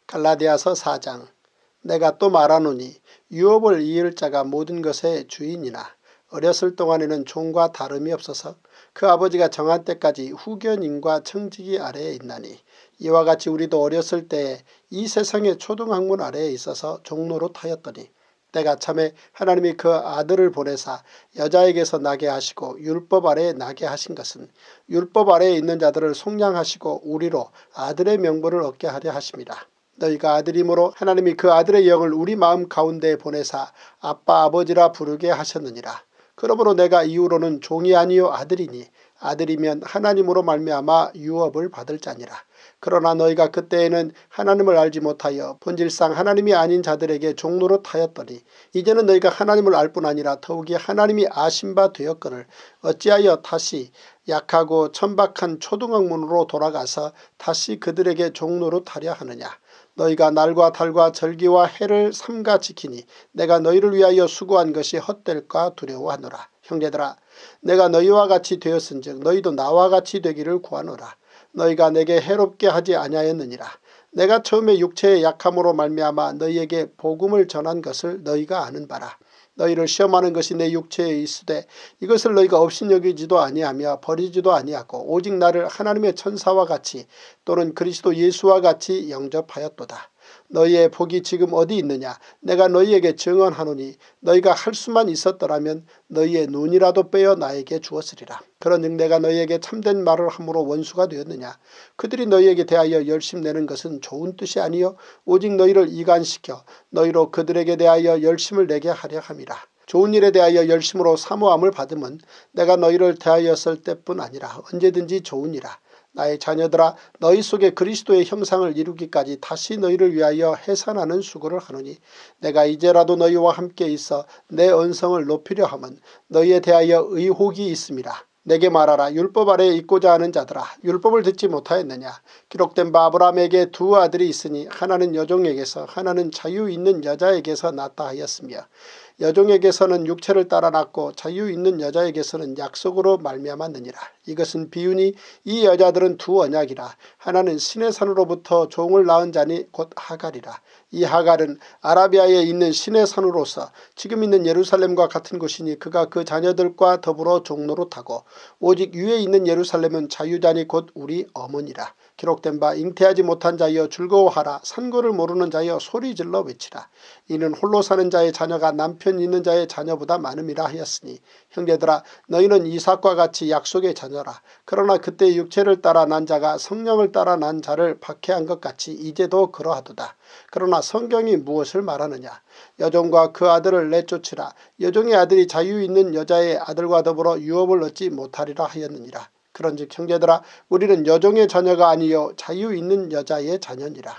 갈라디아서 4장. 내가 또 말하노니 유업을 이을 자가 모든 것의 주인이나 어렸을 동안에는 종과 다름이 없어서 그 아버지가 정한 때까지 후견인과 청지기 아래에 있나니 이와 같이 우리도 어렸을 때에 이 세상의 초등학문 아래에 있어서 종노릇하였더니 때가 참에 하나님이 그 아들을 보내사 여자에게서 나게 하시고 율법 아래에 나게 하신 것은 율법 아래에 있는 자들을 속량하시고 우리로 아들의 명분을 얻게 하려 하심이라. 너희가 아들이므로 하나님이 그 아들의 영을 우리 마음 가운데에 보내사 아빠 아버지라 부르게 하셨느니라. 그러므로 내가 이후로는 종이 아니요 아들이니 아들이면 하나님으로 말미암아 유업을 받을 자니라. 그러나 너희가 그때에는 하나님을 알지 못하여 본질상 하나님이 아닌 자들에게 종노릇하였더니 이제는 너희가 하나님을 알 뿐 아니라 더욱이 하나님이 아신 바 되었거늘 어찌하여 다시 약하고 천박한 초등학문으로 돌아가서 다시 그들에게 종노릇하려 하느냐. 너희가 날과 달과 절기와 해를 삼가 지키니 내가 너희를 위하여 수고한 것이 헛될까 두려워하노라. 형제들아, 내가 너희와 같이 되었은즉 너희도 나와 같이 되기를 구하노라. 너희가 내게 해롭게 하지 아니하였느니라. 내가 처음에 육체의 약함으로 말미암아 너희에게 복음을 전한 것을 너희가 아는 바라. 너희를 시험하는 것이 내 육체에 있으되 이것을 너희가 업신여기지도 아니하며 버리지도 아니하고 오직 나를 하나님의 천사와 같이 또는 그리스도 예수와 같이 영접하였도다. 너희의 복이 지금 어디 있느냐. 내가 너희에게 증언하노니 너희가 할 수만 있었더라면 너희의 눈이라도 빼어 나에게 주었으리라. 그런즉 내가 너희에게 참된 말을 함으로 원수가 되었느냐. 그들이 너희에게 대하여 열심내는 것은 좋은 뜻이 아니요 오직 너희를 이간시켜 너희로 그들에게 대하여 열심을 내게 하려 함이라. 좋은 일에 대하여 열심으로 사모함을 받으면 내가 너희를 대하였을 때뿐 아니라 언제든지 좋으니라. 나의 자녀들아, 너희 속에 그리스도의 형상을 이루기까지 다시 너희를 위하여 해산하는 수고를 하노니 내가 이제라도 너희와 함께 있어 내 언성을 높이려 함은 너희에 대하여 의혹이 있음이라. 내게 말하라. 율법 아래에 있고자 하는 자들아, 율법을 듣지 못하였느냐. 기록된 바 아브라함에게 두 아들이 있으니 하나는 여종에게서 하나는 자유 있는 여자에게서 낳다 하였으며 여종에게서는 육체를 따라 낳고 자유 있는 여자에게서는 약속으로 말미암았느니라. 이것은 비유니 이 여자들은 두 언약이라. 하나는 신의 산으로부터 종을 낳은 자니 곧 하갈이라. 이 하갈은 아라비아에 있는 신의 산으로서 지금 있는 예루살렘과 같은 곳이니 그가 그 자녀들과 더불어 종노릇하고 오직 위에 있는 예루살렘은 자유자니 곧 우리 어머니라. 기록된 바 잉태하지 못한 자여 즐거워하라. 산고를 모르는 자여 소리질러 외치라. 이는 홀로 사는 자의 자녀가 남편 있는 자의 자녀보다 많음이라 하였으니 형제들아, 너희는 이삭과 같이 약속의 자녀라. 그러나 그때 육체를 따라 난 자가 성령을 따라 난 자를 박해한 것 같이 이제도 그러하도다. 그러나 성경이 무엇을 말하느냐. 여종과 그 아들을 내쫓으라. 여종의 아들이 자유 있는 여자의 아들과 더불어 유업을 얻지 못하리라 하였느니라. 그런즉 형제들아, 우리는 여종의 자녀가 아니요 자유 있는 여자의 자녀니라.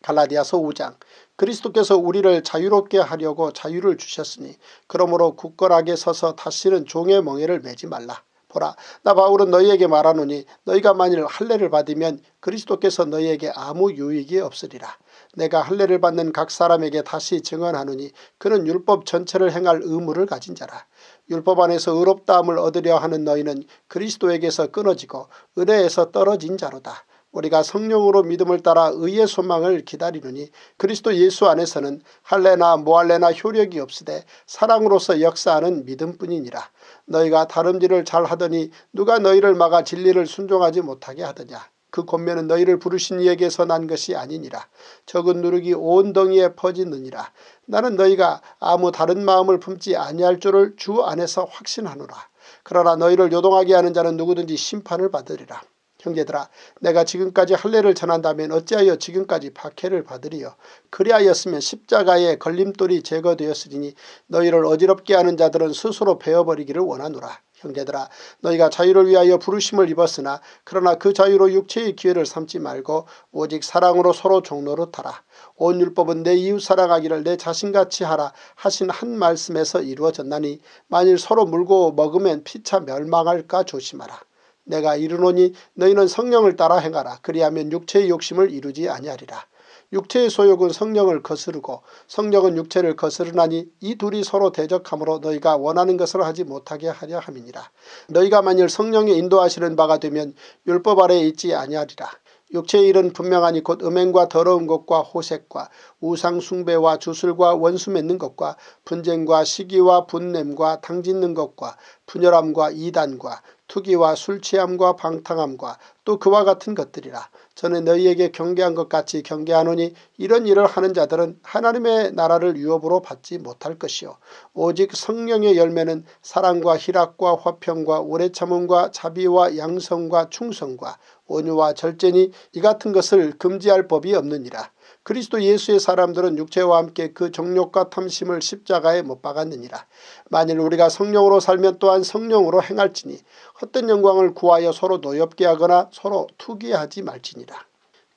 갈라디아서 5장. 그리스도께서 우리를 자유롭게 하려고 자유를 주셨으니 그러므로 굳건하게 서서 다시는 종의 멍에를 매지 말라. 보라, 나 바울은 너희에게 말하노니 너희가 만일 할례를 받으면 그리스도께서 너희에게 아무 유익이 없으리라. 내가 할례를 받는 각 사람에게 다시 증언하노니 그는 율법 전체를 행할 의무를 가진 자라. 율법 안에서 의롭다함을 얻으려 하는 너희는 그리스도에게서 끊어지고 은혜에서 떨어진 자로다. 우리가 성령으로 믿음을 따라 의의 소망을 기다리느니 그리스도 예수 안에서는 할례나 무할례나 효력이 없으되 사랑으로서 역사하는 믿음뿐이니라. 너희가 다름질을 잘하더니 누가 너희를 막아 진리를 순종하지 못하게 하더냐. 그 권면은 너희를 부르신 이에게서 난 것이 아니니라. 적은 누룩이 온 덩이에 퍼지느니라. 나는 너희가 아무 다른 마음을 품지 아니할 줄을 주 안에서 확신하노라. 그러나 너희를 요동하게 하는 자는 누구든지 심판을 받으리라. 형제들아, 내가 지금까지 할례를 전한다면 어찌하여 지금까지 박해를 받으리요. 그리하였으면 십자가의 걸림돌이 제거되었으니 너희를 어지럽게 하는 자들은 스스로 베어버리기를 원하노라. 형제들아, 너희가 자유를 위하여 부르심을 입었으나 그러나 그 자유로 육체의 기회를 삼지 말고 오직 사랑으로 서로 종노릇하라. 온 율법은 내 이웃 사랑하기를 내 자신같이 하라 하신 한 말씀에서 이루어졌나니 만일 서로 물고 먹으면 피차 멸망할까 조심하라. 내가 이르노니 너희는 성령을 따라 행하라. 그리하면 육체의 욕심을 이루지 아니하리라. 육체의 소욕은 성령을 거스르고 성령은 육체를 거스르나니 이 둘이 서로 대적하므로 너희가 원하는 것을 하지 못하게 하려 함이니라. 너희가 만일 성령의 인도하시는 바가 되면 율법 아래에 있지 아니하리라. 육체의 일은 분명하니 곧 음행과 더러운 것과 호색과 우상 숭배와 주술과 원수 맺는 것과 분쟁과 시기와 분냄과 당짓는 것과 분열함과 이단과 투기와 술취함과 방탕함과 또 그와 같은 것들이라. 전에 너희에게 경계한 것 같이 경계하노니 이런 일을 하는 자들은 하나님의 나라를 유업으로 받지 못할 것이요 오직 성령의 열매는 사랑과 희락과 화평과 오래 참음과 자비와 양성과 충성과 온유와 절제니 이 같은 것을 금지할 법이 없느니라. 그리스도 예수의 사람들은 육체와 함께 그 정욕과 탐심을 십자가에 못 박았느니라. 만일 우리가 성령으로 살면 또한 성령으로 행할지니 헛된 영광을 구하여 서로 노엽게 하거나 서로 투기하지 말지니라.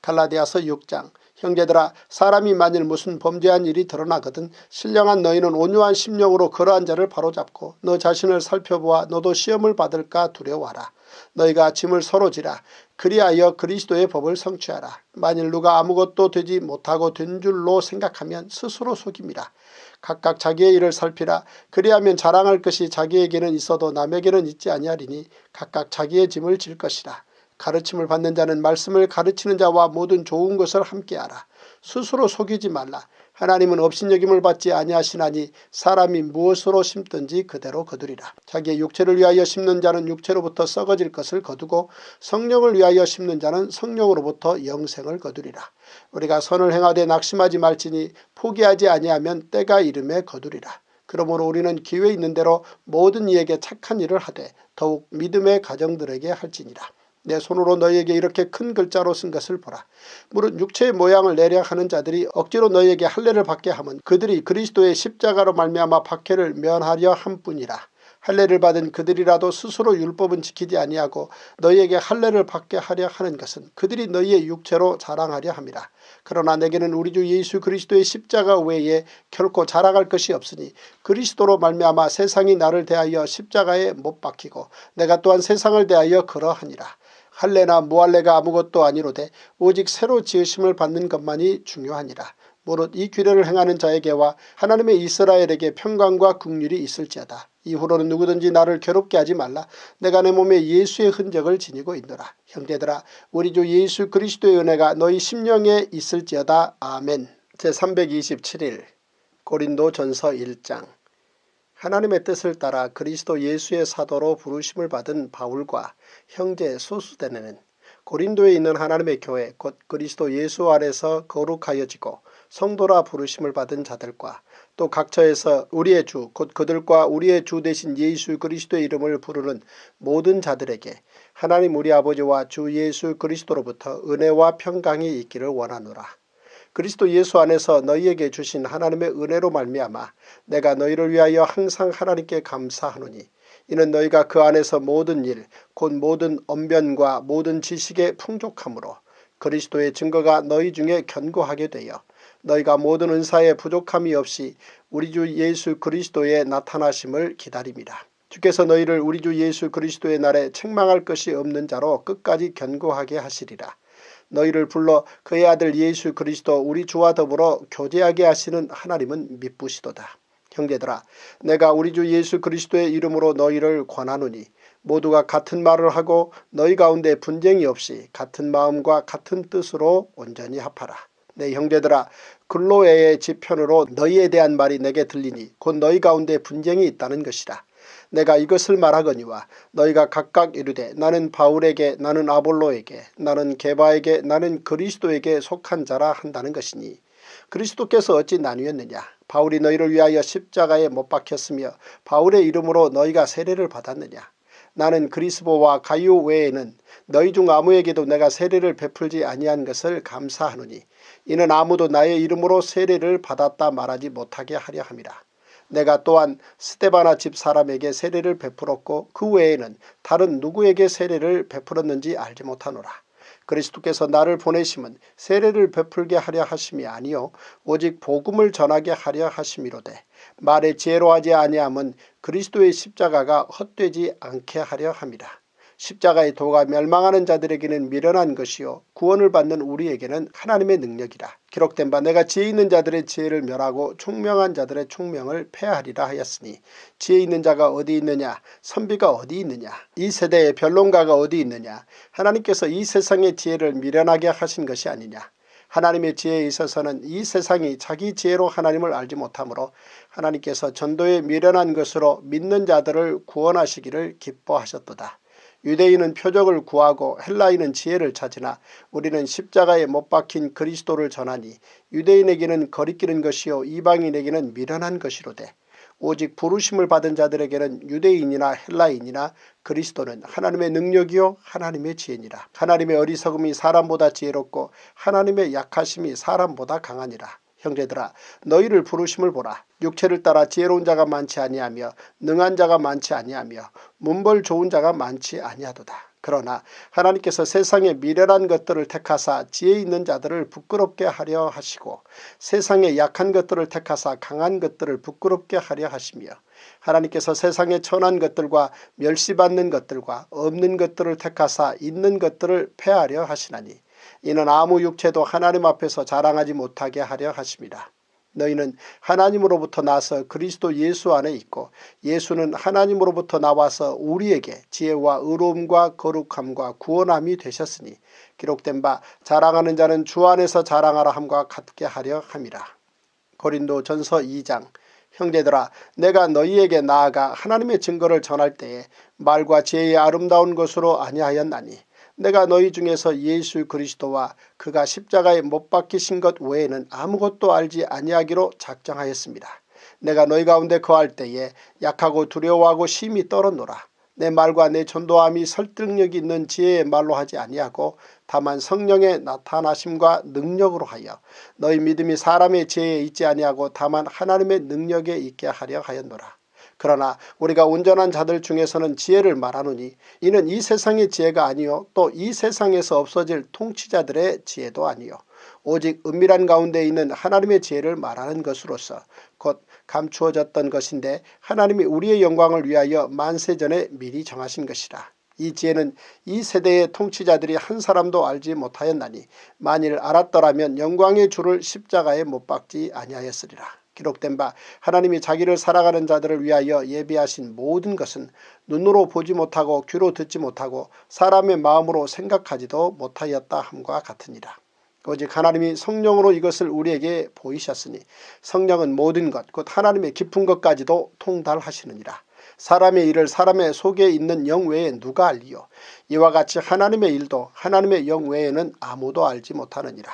갈라디아서 6장. 형제들아, 사람이 만일 무슨 범죄한 일이 드러나거든 신령한 너희는 온유한 심령으로 그러한 자를 바로잡고 너 자신을 살펴보아 너도 시험을 받을까 두려워하라. 너희가 짐을 서로 지라. 그리하여 그리스도의 법을 성취하라. 만일 누가 아무것도 되지 못하고 된 줄로 생각하면 스스로 속임이라. 각각 자기의 일을 살피라. 그리하면 자랑할 것이 자기에게는 있어도 남에게는 있지 아니하리니 각각 자기의 짐을 질 것이라. 가르침을 받는 자는 말씀을 가르치는 자와 모든 좋은 것을 함께하라. 스스로 속이지 말라. 하나님은 업신여김을 받지 아니하시나니 사람이 무엇으로 심든지 그대로 거두리라. 자기의 육체를 위하여 심는 자는 육체로부터 썩어질 것을 거두고 성령을 위하여 심는 자는 성령으로부터 영생을 거두리라. 우리가 선을 행하되 낙심하지 말지니 포기하지 아니하면 때가 이름에 거두리라. 그러므로 우리는 기회 있는 대로 모든 이에게 착한 일을 하되 더욱 믿음의 가정들에게 할지니라. 내 손으로 너희에게 이렇게 큰 글자로 쓴 것을 보라. 무릇 육체의 모양을 내려 하는 자들이 억지로 너희에게 할례를 받게 하면 그들이 그리스도의 십자가로 말미암아 박해를 면하려 함뿐이라. 할례를 받은 그들이라도 스스로 율법은 지키지 아니하고 너희에게 할례를 받게 하려 하는 것은 그들이 너희의 육체로 자랑하려 함이라. 그러나 내게는 우리 주 예수 그리스도의 십자가 외에 결코 자랑할 것이 없으니 그리스도로 말미암아 세상이 나를 대하여 십자가에 못 박히고 내가 또한 세상을 대하여 그러하니라. 할례나 무할례가 아무것도 아니로되 오직 새로 지으심을 받는 것만이 중요하니라. 무릇 이 규례를 행하는 자에게와 하나님의 이스라엘에게 평강과 긍휼이 있을지어다. 이후로는 누구든지 나를 괴롭게 하지 말라. 내가 내 몸에 예수의 흔적을 지니고 있노라. 형제들아, 우리 주 예수 그리스도의 은혜가 너희 심령에 있을지어다. 아멘. 제327일 고린도전서 1장. 하나님의 뜻을 따라 그리스도 예수의 사도로 부르심을 받은 바울과 형제 소수대는 고린도에 있는 하나님의 교회 곧 그리스도 예수 안에서 거룩하여지고 성도라 부르심을 받은 자들과 또 각처에서 우리의 주 곧 그들과 우리의 주 되신 예수 그리스도의 이름을 부르는 모든 자들에게 하나님 우리 아버지와 주 예수 그리스도로부터 은혜와 평강이 있기를 원하노라. 그리스도 예수 안에서 너희에게 주신 하나님의 은혜로 말미암아 내가 너희를 위하여 항상 하나님께 감사하노니 이는 너희가 그 안에서 모든 일 곧 모든 언변과 모든 지식의 풍족함으로 그리스도의 증거가 너희 중에 견고하게 되어 너희가 모든 은사에 부족함이 없이 우리 주 예수 그리스도의 나타나심을 기다림이라. 주께서 너희를 우리 주 예수 그리스도의 날에 책망할 것이 없는 자로 끝까지 견고하게 하시리라. 너희를 불러 그의 아들 예수 그리스도 우리 주와 더불어 교제하게 하시는 하나님은 미쁘시도다. 형제들아, 내가 우리 주 예수 그리스도의 이름으로 너희를 권하노니 모두가 같은 말을 하고 너희 가운데 분쟁이 없이 같은 마음과 같은 뜻으로 온전히 합하라. 내 형제들아, 글로에의 지편으로 너희에 대한 말이 내게 들리니 곧 너희 가운데 분쟁이 있다는 것이라. 내가 이것을 말하거니와 너희가 각각 이르되 나는 바울에게 나는 아볼로에게 나는 게바에게 나는 그리스도에게 속한 자라 한다는 것이니 그리스도께서 어찌 나뉘었느냐. 바울이 너희를 위하여 십자가에 못 박혔으며 바울의 이름으로 너희가 세례를 받았느냐. 나는 그리스보와 가이오 외에는 너희 중 아무에게도 내가 세례를 베풀지 아니한 것을 감사하노니 이는 아무도 나의 이름으로 세례를 받았다 말하지 못하게 하려 함이라. 내가 또한 스데바나 집 사람에게 세례를 베풀었고 그 외에는 다른 누구에게 세례를 베풀었는지 알지 못하노라. 그리스도께서 나를 보내심은 세례를 베풀게 하려 하심이 아니요 오직 복음을 전하게 하려 하심이로되 말에 지혜로하지 아니함은 그리스도의 십자가가 헛되지 않게 하려 함이라. 십자가의 도가 멸망하는 자들에게는 미련한 것이요 구원을 받는 우리에게는 하나님의 능력이라. 기록된 바 내가 지혜 있는 자들의 지혜를 멸하고 총명한 자들의 총명을 폐하리라 하였으니 지혜 있는 자가 어디 있느냐 선비가 어디 있느냐 이 세대의 변론가가 어디 있느냐. 하나님께서 이 세상의 지혜를 미련하게 하신 것이 아니냐. 하나님의 지혜에 있어서는 이 세상이 자기 지혜로 하나님을 알지 못하므로 하나님께서 전도에 미련한 것으로 믿는 자들을 구원하시기를 기뻐하셨도다. 유대인은 표적을 구하고 헬라인은 지혜를 찾으나 우리는 십자가에 못 박힌 그리스도를 전하니 유대인에게는 거리끼는 것이요 이방인에게는 미련한 것이로되 오직 부르심을 받은 자들에게는 유대인이나 헬라인이나 그리스도는 하나님의 능력이요 하나님의 지혜니라. 하나님의 어리석음이 사람보다 지혜롭고 하나님의 약하심이 사람보다 강하니라. 형제들아 너희를 부르심을 보라. 육체를 따라 지혜로운 자가 많지 아니하며 능한 자가 많지 아니하며 문벌 좋은 자가 많지 아니하도다. 그러나 하나님께서 세상의 미련한 것들을 택하사 지혜 있는 자들을 부끄럽게 하려 하시고 세상의 약한 것들을 택하사 강한 것들을 부끄럽게 하려 하시며 하나님께서 세상의 천한 것들과 멸시받는 것들과 없는 것들을 택하사 있는 것들을 폐하려 하시나니 이는 아무 육체도 하나님 앞에서 자랑하지 못하게 하려 하심이라. 너희는 하나님으로부터 나서 그리스도 예수 안에 있고 예수는 하나님으로부터 나와서 우리에게 지혜와 의로움과 거룩함과 구원함이 되셨으니 기록된 바 자랑하는 자는 주 안에서 자랑하라 함과 같게 하려 함이라. 고린도전서 2장. 형제들아 내가 너희에게 나아가 하나님의 증거를 전할 때에 말과 지혜의 아름다운 것으로 아니하였나니 내가 너희 중에서 예수 그리스도와 그가 십자가에 못 박히신 것 외에는 아무것도 알지 아니하기로 작정하였습니다. 내가 너희 가운데 거할 때에 약하고 두려워하고 심히 떨었노라. 내 말과 내 전도함이 설득력이 있는 지혜의 말로 하지 아니하고 다만 성령의 나타나심과 능력으로 하여 너희 믿음이 사람의 지혜에 있지 아니하고 다만 하나님의 능력에 있게 하려 하였노라. 그러나 우리가 온전한 자들 중에서는 지혜를 말하노니 이는 이 세상의 지혜가 아니요 또 이 세상에서 없어질 통치자들의 지혜도 아니요 오직 은밀한 가운데 있는 하나님의 지혜를 말하는 것으로서 곧 감추어졌던 것인데 하나님이 우리의 영광을 위하여 만세전에 미리 정하신 것이라. 이 지혜는 이 세대의 통치자들이 한 사람도 알지 못하였나니 만일 알았더라면 영광의 주를 십자가에 못 박지 아니하였으리라. 기록된 바 하나님이 자기를 살아가는 자들을 위하여 예비하신 모든 것은 눈으로 보지 못하고 귀로 듣지 못하고 사람의 마음으로 생각하지도 못하였다 함과 같으니라. 오직 하나님이 성령으로 이것을 우리에게 보이셨으니 성령은 모든 것 곧 하나님의 깊은 것까지도 통달하시느니라. 사람의 일을 사람의 속에 있는 영 외에 누가 알리요. 이와 같이 하나님의 일도 하나님의 영 외에는 아무도 알지 못하느니라.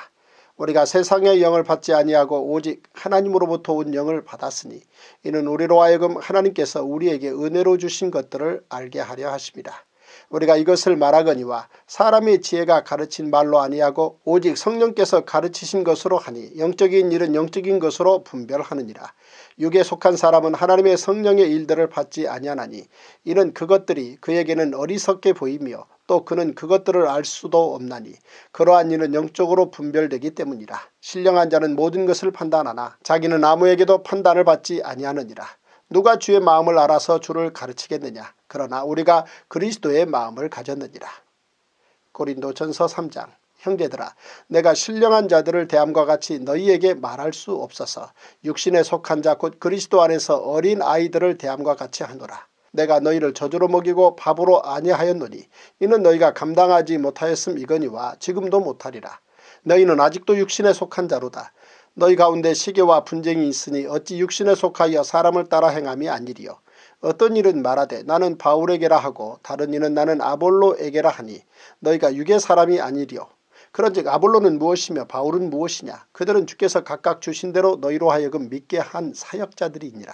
우리가 세상의 영을 받지 아니하고 오직 하나님으로부터 온 영을 받았으니 이는 우리로 하여금 하나님께서 우리에게 은혜로 주신 것들을 알게 하려 하십니다. 우리가 이것을 말하거니와 사람의 지혜가 가르친 말로 아니하고 오직 성령께서 가르치신 것으로 하니 영적인 일은 영적인 것으로 분별하느니라. 육에 속한 사람은 하나님의 성령의 일들을 받지 아니하나니 이는 그것들이 그에게는 어리석게 보이며 또 그는 그것들을 알 수도 없나니 그러한 일은 영적으로 분별되기 때문이라. 신령한 자는 모든 것을 판단하나 자기는 아무에게도 판단을 받지 아니하느니라. 누가 주의 마음을 알아서 주를 가르치겠느냐. 그러나 우리가 그리스도의 마음을 가졌느니라. 고린도전서 3장. 형제들아 내가 신령한 자들을 대함과 같이 너희에게 말할 수 없어서 육신에 속한 자 곧 그리스도 안에서 어린 아이들을 대함과 같이 하노라. 내가 너희를 젖으로 먹이고 밥으로 아니하였노니 이는 너희가 감당하지 못하였음이거니와 지금도 못하리라. 너희는 아직도 육신에 속한 자로다. 너희 가운데 시기와 분쟁이 있으니 어찌 육신에 속하여 사람을 따라 행함이 아니리요. 어떤 일은 말하되 나는 바울에게라 하고 다른 이는 나는 아볼로에게라 하니 너희가 육의 사람이 아니리요. 그런즉 아볼로는 무엇이며 바울은 무엇이냐. 그들은 주께서 각각 주신 대로 너희로 하여금 믿게 한 사역자들이니라.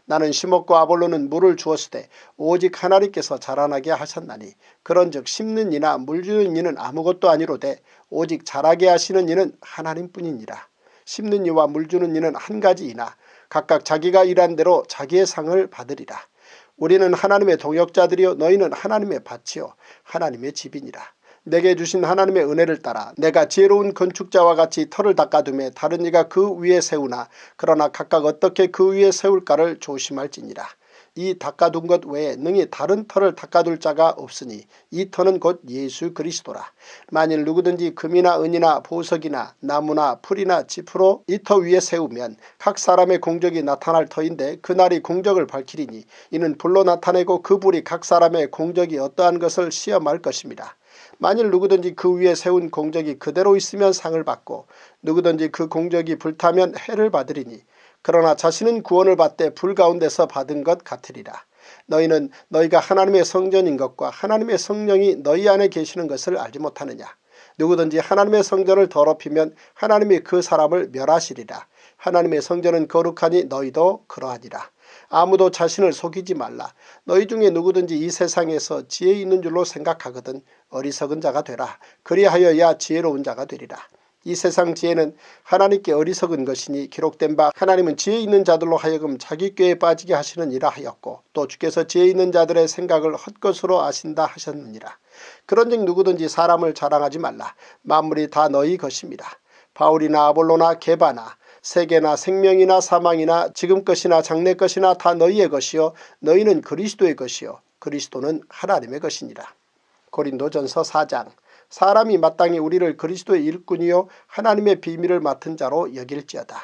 나는 심었고 아볼로는 물을 주었으되 오직 하나님께서 자라나게 하셨나니 그런즉 심는 이나 물주는 이는 아무것도 아니로되 오직 자라게 하시는 이는 하나님뿐이니라. 심는 이와 물주는 이는 한 가지이나 각각 자기가 일한 대로 자기의 상을 받으리라. 우리는 하나님의 동역자들이요 너희는 하나님의 밭이요 하나님의 집이니라. 내게 주신 하나님의 은혜를 따라 내가 지혜로운 건축자와 같이 터를 닦아두매 다른 이가 그 위에 세우나 그러나 각각 어떻게 그 위에 세울까를 조심할지니라. 이 닦아둔 것 외에 능히 다른 터를 닦아둘 자가 없으니 이 터는 곧 예수 그리스도라. 만일 누구든지 금이나 은이나 보석이나 나무나 풀이나 지프로 이 터 위에 세우면 각 사람의 공적이 나타날 터인데 그날이 공적을 밝히리니 이는 불로 나타내고 그 불이 각 사람의 공적이 어떠한 것을 시험할 것입니다. 만일 누구든지 그 위에 세운 공적이 그대로 있으면 상을 받고 누구든지 그 공적이 불타면 해를 받으리니 그러나 자신은 구원을 받되 불 가운데서 받은 것 같으리라. 너희는 너희가 하나님의 성전인 것과 하나님의 성령이 너희 안에 계시는 것을 알지 못하느냐. 누구든지 하나님의 성전을 더럽히면 하나님이 그 사람을 멸하시리라. 하나님의 성전은 거룩하니 너희도 그러하니라. 아무도 자신을 속이지 말라. 너희 중에 누구든지 이 세상에서 지혜 있는 줄로 생각하거든 어리석은 자가 되라. 그리하여야 지혜로운 자가 되리라. 이 세상 지혜는 하나님께 어리석은 것이니 기록된 바 하나님은 지혜 있는 자들로 하여금 자기 꾀에 빠지게 하시는 이라 하였고 또 주께서 지혜 있는 자들의 생각을 헛것으로 아신다 하셨느니라. 그런즉 누구든지 사람을 자랑하지 말라. 만물이 다 너희 것입니다. 바울이나 아볼로나 게바나 세계나 생명이나 사망이나 지금 것이나 장래 것이나 다 너희의 것이요 너희는 그리스도의 것이요 그리스도는 하나님의 것이니라. 고린도전서 4장. 사람이 마땅히 우리를 그리스도의 일꾼이요 하나님의 비밀을 맡은 자로 여길지어다.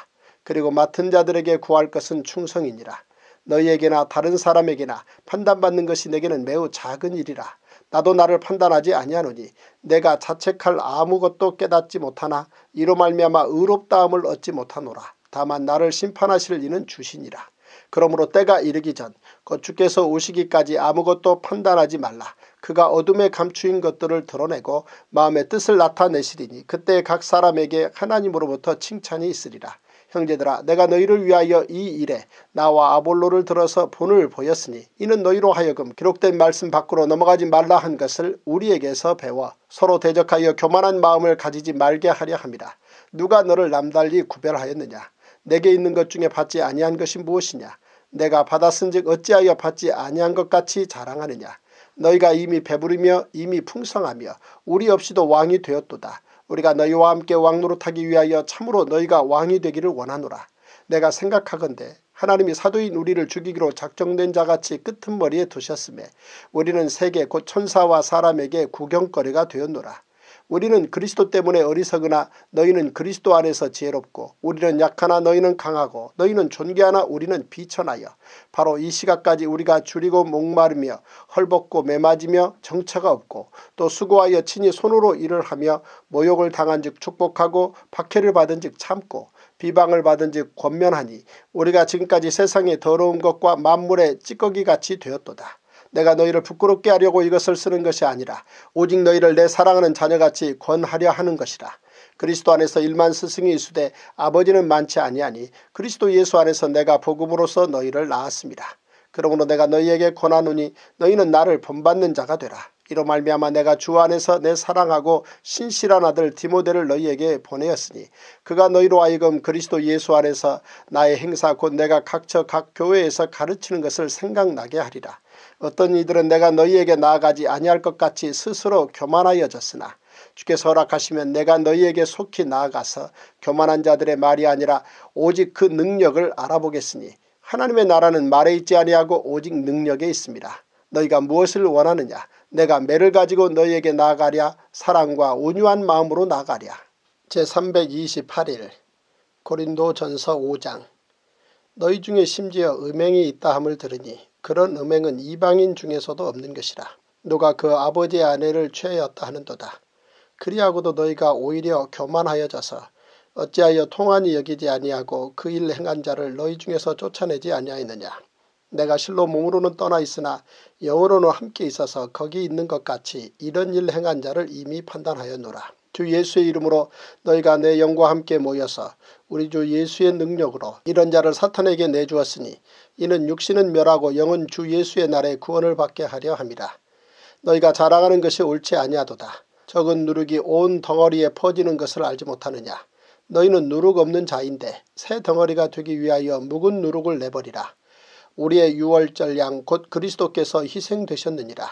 그리고 맡은 자들에게 구할 것은 충성이니라. 너희에게나 다른 사람에게나 판단받는 것이 내게는 매우 작은 일이라. 나도 나를 판단하지 아니하노니 내가 자책할 아무것도 깨닫지 못하나 이로 말미암아 의롭다함을 얻지 못하노라. 다만 나를 심판하실 이는 주시니라. 그러므로 때가 이르기 전 곧 주께서 오시기까지 아무것도 판단하지 말라. 그가 어둠에 감추인 것들을 드러내고 마음의 뜻을 나타내시리니 그때 각 사람에게 하나님으로부터 칭찬이 있으리라. 형제들아 내가 너희를 위하여 이 일에 나와 아볼로를 들어서 본을 보였으니 이는 너희로 하여금 기록된 말씀 밖으로 넘어가지 말라 한 것을 우리에게서 배워 서로 대적하여 교만한 마음을 가지지 말게 하려 함이라. 누가 너를 남달리 구별하였느냐. 내게 있는 것 중에 받지 아니한 것이 무엇이냐. 내가 받았은즉 어찌하여 받지 아니한 것 같이 자랑하느냐. 너희가 이미 배부르며 이미 풍성하며 우리 없이도 왕이 되었도다. 우리가 너희와 함께 왕노릇하기 위하여 참으로 너희가 왕이 되기를 원하노라. 내가 생각하건대 하나님이 사도인 우리를 죽이기로 작정된 자같이 끄트머리에 두셨음에 우리는 세계 곧 천사와 사람에게 구경거리가 되었노라. 우리는 그리스도 때문에 어리석으나 너희는 그리스도 안에서 지혜롭고 우리는 약하나 너희는 강하고 너희는 존귀하나 우리는 비천하여 바로 이 시각까지 우리가 줄이고 목마르며 헐벗고 매맞으며 정처가 없고 또 수고하여 친히 손으로 일을 하며 모욕을 당한즉 축복하고 박해를 받은즉 참고 비방을 받은즉 권면하니 우리가 지금까지 세상의 더러운 것과 만물의 찌꺼기같이 되었도다. 내가 너희를 부끄럽게 하려고 이것을 쓰는 것이 아니라 오직 너희를 내 사랑하는 자녀같이 권하려 하는 것이라. 그리스도 안에서 일만 스승이 있으되 아버지는 많지 아니하니 그리스도 예수 안에서 내가 복음으로써 너희를 낳았습니다. 그러므로 내가 너희에게 권하노니 너희는 나를 본받는 자가 되라. 이로 말미암아 내가 주 안에서 내 사랑하고 신실한 아들 디모데를 너희에게 보내었으니 그가 너희로 하여금 그리스도 예수 안에서 나의 행사 곧 내가 각처 각 교회에서 가르치는 것을 생각나게 하리라. 어떤 이들은 내가 너희에게 나아가지 아니할 것 같이 스스로 교만하여졌으나 주께서 허락하시면 내가 너희에게 속히 나아가서 교만한 자들의 말이 아니라 오직 그 능력을 알아보겠으니 하나님의 나라는 말에 있지 아니하고 오직 능력에 있습니다. 너희가 무엇을 원하느냐. 내가 매를 가지고 너희에게 나아가랴. 사랑과 온유한 마음으로 나아가랴. 제328일 고린도전서 5장. 너희 중에 심지어 음행이 있다 함을 들으니 그런 음행은 이방인 중에서도 없는 것이라. 누가 그 아버지의 아내를 취하였다 하는도다. 그리하고도 너희가 오히려 교만하여져서 어찌하여 통한이 여기지 아니하고 그 일 행한 자를 너희 중에서 쫓아내지 아니하였느냐. 내가 실로 몸으로는 떠나 있으나 영으로는 함께 있어서 거기 있는 것 같이 이런 일 행한 자를 이미 판단하였노라. 주 예수의 이름으로 너희가 내 영과 함께 모여서 우리 주 예수의 능력으로 이런 자를 사탄에게 내주었으니 이는 육신은 멸하고 영은 주 예수의 날에 구원을 받게 하려 함이라. 너희가 자랑하는 것이 옳지 아니하도다. 적은 누룩이 온 덩어리에 퍼지는 것을 알지 못하느냐. 너희는 누룩 없는 자인데 새 덩어리가 되기 위하여 묵은 누룩을 내버리라. 우리의 유월절 양 곧 그리스도께서 희생되셨느니라.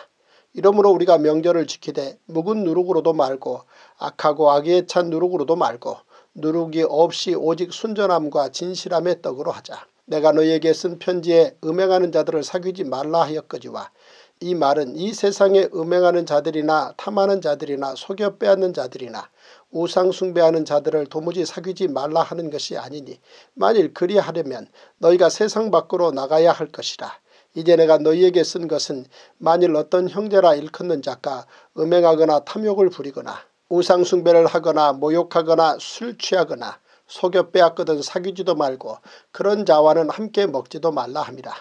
이러므로 우리가 명절을 지키되 묵은 누룩으로도 말고 악하고 악의에 찬 누룩으로도 말고 누룩이 없이 오직 순전함과 진실함의 떡으로 하자. 내가 너희에게 쓴 편지에 음행하는 자들을 사귀지 말라 하였거지와 이 말은 이 세상에 음행하는 자들이나 탐하는 자들이나 속여 빼앗는 자들이나 우상 숭배하는 자들을 도무지 사귀지 말라 하는 것이 아니니 만일 그리하려면 너희가 세상 밖으로 나가야 할 것이라. 이제 내가 너희에게 쓴 것은 만일 어떤 형제라 일컫는 자가 음행하거나 탐욕을 부리거나 우상 숭배를 하거나 모욕하거나 술 취하거나 속여 빼앗거든 사귀지도 말고 그런 자와는 함께 먹지도 말라 함이라.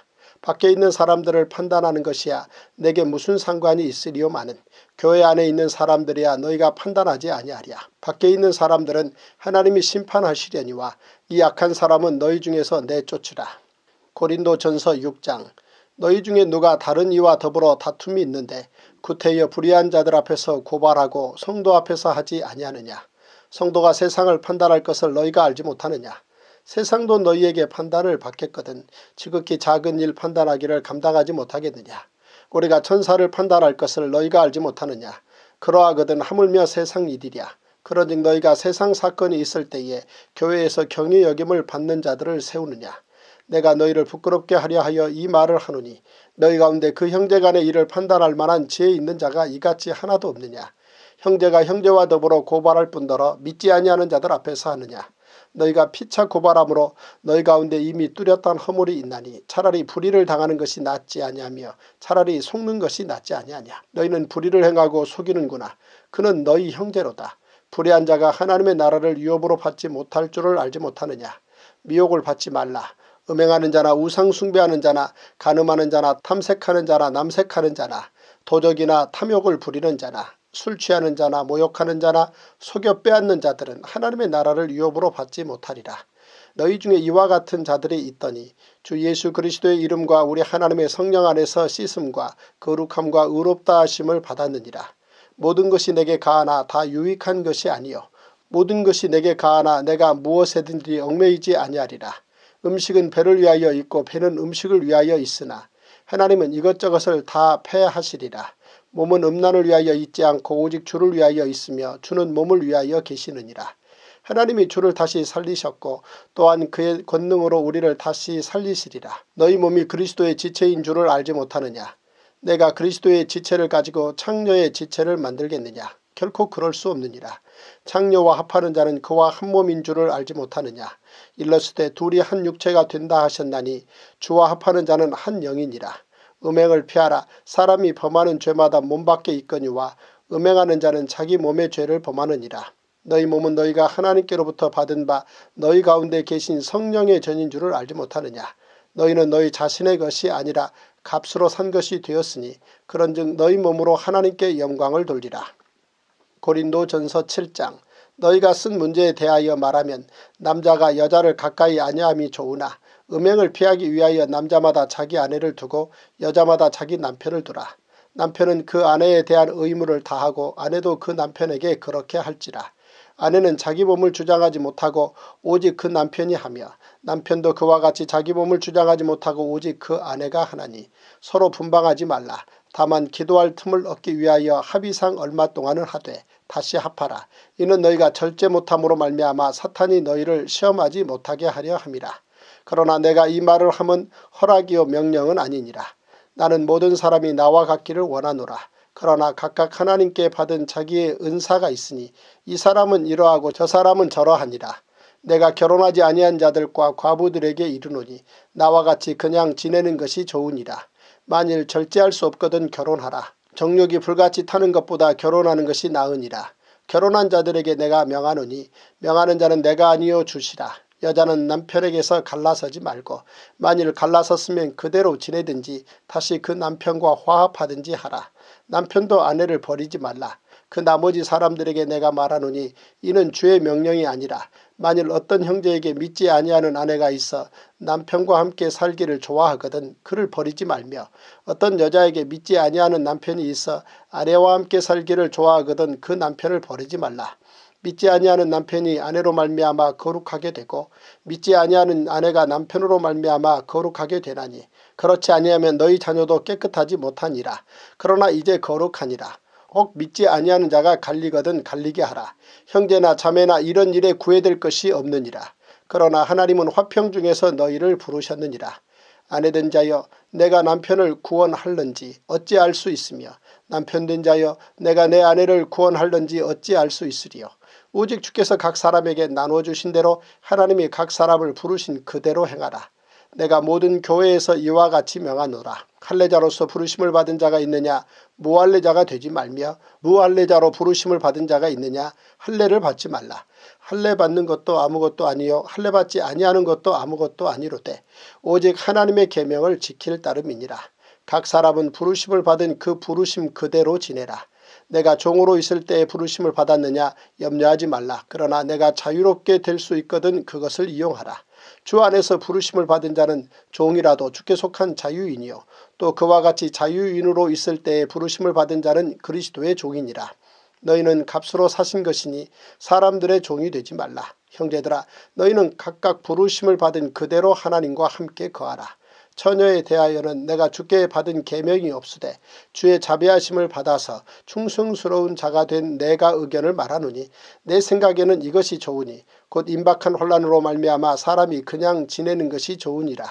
밖에 있는 사람들을 판단하는 것이야 내게 무슨 상관이 있으리요마는 교회 안에 있는 사람들이야 너희가 판단하지 아니하랴. 밖에 있는 사람들은 하나님이 심판하시려니와 이 악한 사람은 너희 중에서 내쫓으라. 고린도전서 6장. 너희 중에 누가 다른 이와 더불어 다툼이 있는데 구태여 불의한 자들 앞에서 고발하고 성도 앞에서 하지 아니하느냐. 성도가 세상을 판단할 것을 너희가 알지 못하느냐. 세상도 너희에게 판단을 받겠거든 지극히 작은 일 판단하기를 감당하지 못하겠느냐. 우리가 천사를 판단할 것을 너희가 알지 못하느냐. 그러하거든 하물며 세상 일이랴. 그러즉 너희가 세상 사건이 있을 때에 교회에서 경히 여김을 받는 자들을 세우느냐. 내가 너희를 부끄럽게 하려 하여 이 말을 하노니 너희 가운데 그 형제 간의 일을 판단할 만한 지혜 있는 자가 이같이 하나도 없느냐. 형제가 형제와 더불어 고발할 뿐더러 믿지 아니하는 자들 앞에서 하느냐. 너희가 피차 고발함으로 너희 가운데 이미 뚜렷한 허물이 있나니 차라리 불의를 당하는 것이 낫지 아니하며 차라리 속는 것이 낫지 아니하냐. 너희는 불의를 행하고 속이는구나. 그는 너희 형제로다. 불의한 자가 하나님의 나라를 유업으로 받지 못할 줄을 알지 못하느냐. 미혹을 받지 말라. 음행하는 자나 우상 숭배하는 자나 간음하는 자나 탐색하는 자나 남색하는 자나 도적이나 탐욕을 부리는 자나 술 취하는 자나 모욕하는 자나 속여 빼앗는 자들은 하나님의 나라를 유업으로 받지 못하리라. 너희 중에 이와 같은 자들이 있더니 주 예수 그리스도의 이름과 우리 하나님의 성령 안에서 씻음과 거룩함과 의롭다 하심을 받았느니라. 모든 것이 내게 가하나 다 유익한 것이 아니요 모든 것이 내게 가하나 내가 무엇에든지 얽매이지 아니하리라. 음식은 배를 위하여 있고 배는 음식을 위하여 있으나 하나님은 이것저것을 다 패하시리라. 몸은 음란을 위하여 있지 않고 오직 주를 위하여 있으며 주는 몸을 위하여 계시느니라. 하나님이 주를 다시 살리셨고 또한 그의 권능으로 우리를 다시 살리시리라. 너희 몸이 그리스도의 지체인 줄을 알지 못하느냐. 내가 그리스도의 지체를 가지고 창녀의 지체를 만들겠느냐. 결코 그럴 수 없느니라. 창녀와 합하는 자는 그와 한 몸인 줄을 알지 못하느냐. 일렀을 둘이 한 육체가 된다 하셨나니 주와 합하는 자는 한 영이니라. 음행을 피하라. 사람이 범하는 죄마다 몸 밖에 있거니와 음행하는 자는 자기 몸의 죄를 범하느니라. 너희 몸은 너희가 하나님께로부터 받은 바 너희 가운데 계신 성령의 전인 줄을 알지 못하느냐. 너희는 너희 자신의 것이 아니라 값으로 산 것이 되었으니 그런즉 너희 몸으로 하나님께 영광을 돌리라. 고린도전서 7장. 너희가 쓴 문제에 대하여 말하면 남자가 여자를 가까이 아니함이 좋으나 음행을 피하기 위하여 남자마다 자기 아내를 두고 여자마다 자기 남편을 두라. 남편은 그 아내에 대한 의무를 다하고 아내도 그 남편에게 그렇게 할지라. 아내는 자기 몸을 주장하지 못하고 오직 그 남편이 하며 남편도 그와 같이 자기 몸을 주장하지 못하고 오직 그 아내가 하나니 서로 분방하지 말라. 다만 기도할 틈을 얻기 위하여 합의상 얼마 동안은 하되 다시 합하라. 이는 너희가 절제 못함으로 말미암아 사탄이 너희를 시험하지 못하게 하려 함이라. 그러나 내가 이 말을 함은 허락이요 명령은 아니니라. 나는 모든 사람이 나와 같기를 원하노라. 그러나 각각 하나님께 받은 자기의 은사가 있으니 이 사람은 이러하고 저 사람은 저러하니라. 내가 결혼하지 아니한 자들과 과부들에게 이르노니 나와 같이 그냥 지내는 것이 좋으니라. 만일 절제할 수 없거든 결혼하라. 정욕이 불같이 타는 것보다 결혼하는 것이 나으니라. 결혼한 자들에게 내가 명하노니 명하는 자는 내가 아니요 주시라. 여자는 남편에게서 갈라서지 말고 만일 갈라섰으면 그대로 지내든지 다시 그 남편과 화합하든지 하라. 남편도 아내를 버리지 말라. 그 나머지 사람들에게 내가 말하노니 이는 주의 명령이 아니라 만일 어떤 형제에게 믿지 아니하는 아내가 있어 남편과 함께 살기를 좋아하거든 그를 버리지 말며 어떤 여자에게 믿지 아니하는 남편이 있어 아내와 함께 살기를 좋아하거든 그 남편을 버리지 말라. 믿지 아니하는 남편이 아내로 말미암아 거룩하게 되고 믿지 아니하는 아내가 남편으로 말미암아 거룩하게 되나니 그렇지 아니하면 너희 자녀도 깨끗하지 못하니라. 그러나 이제 거룩하니라. 혹 믿지 아니하는 자가 갈리거든 갈리게 하라. 형제나 자매나 이런 일에 구애될 것이 없느니라. 그러나 하나님은 화평 중에서 너희를 부르셨느니라. 아내된 자여 내가 남편을 구원할는지 어찌 알 수 있으며 남편된 자여 내가 내 아내를 구원할는지 어찌 알 수 있으리요. 오직 주께서 각 사람에게 나눠주신 대로 하나님이 각 사람을 부르신 그대로 행하라. 내가 모든 교회에서 이와 같이 명하노라. 할례자로서 부르심을 받은 자가 있느냐 무할례자가 되지 말며 무할례자로 부르심을 받은 자가 있느냐 할례를 받지 말라. 할례 받는 것도 아무것도 아니요 할례 받지 아니하는 것도 아무것도 아니로되 오직 하나님의 계명을 지킬 따름이니라. 각 사람은 부르심을 받은 그 부르심 그대로 지내라. 내가 종으로 있을 때에 부르심을 받았느냐 염려하지 말라. 그러나 내가 자유롭게 될 수 있거든 그것을 이용하라. 주 안에서 부르심을 받은 자는 종이라도 주께 속한 자유인이요 또 그와 같이 자유인으로 있을 때에 부르심을 받은 자는 그리스도의 종이니라. 너희는 값으로 사신 것이니 사람들의 종이 되지 말라. 형제들아 너희는 각각 부르심을 받은 그대로 하나님과 함께 거하라. 처녀에 대하여는 내가 주께 받은 계명이 없으되 주의 자비하심을 받아서 충성스러운 자가 된 내가 의견을 말하노니 내 생각에는 이것이 좋으니 곧 임박한 혼란으로 말미암아 사람이 그냥 지내는 것이 좋으니라.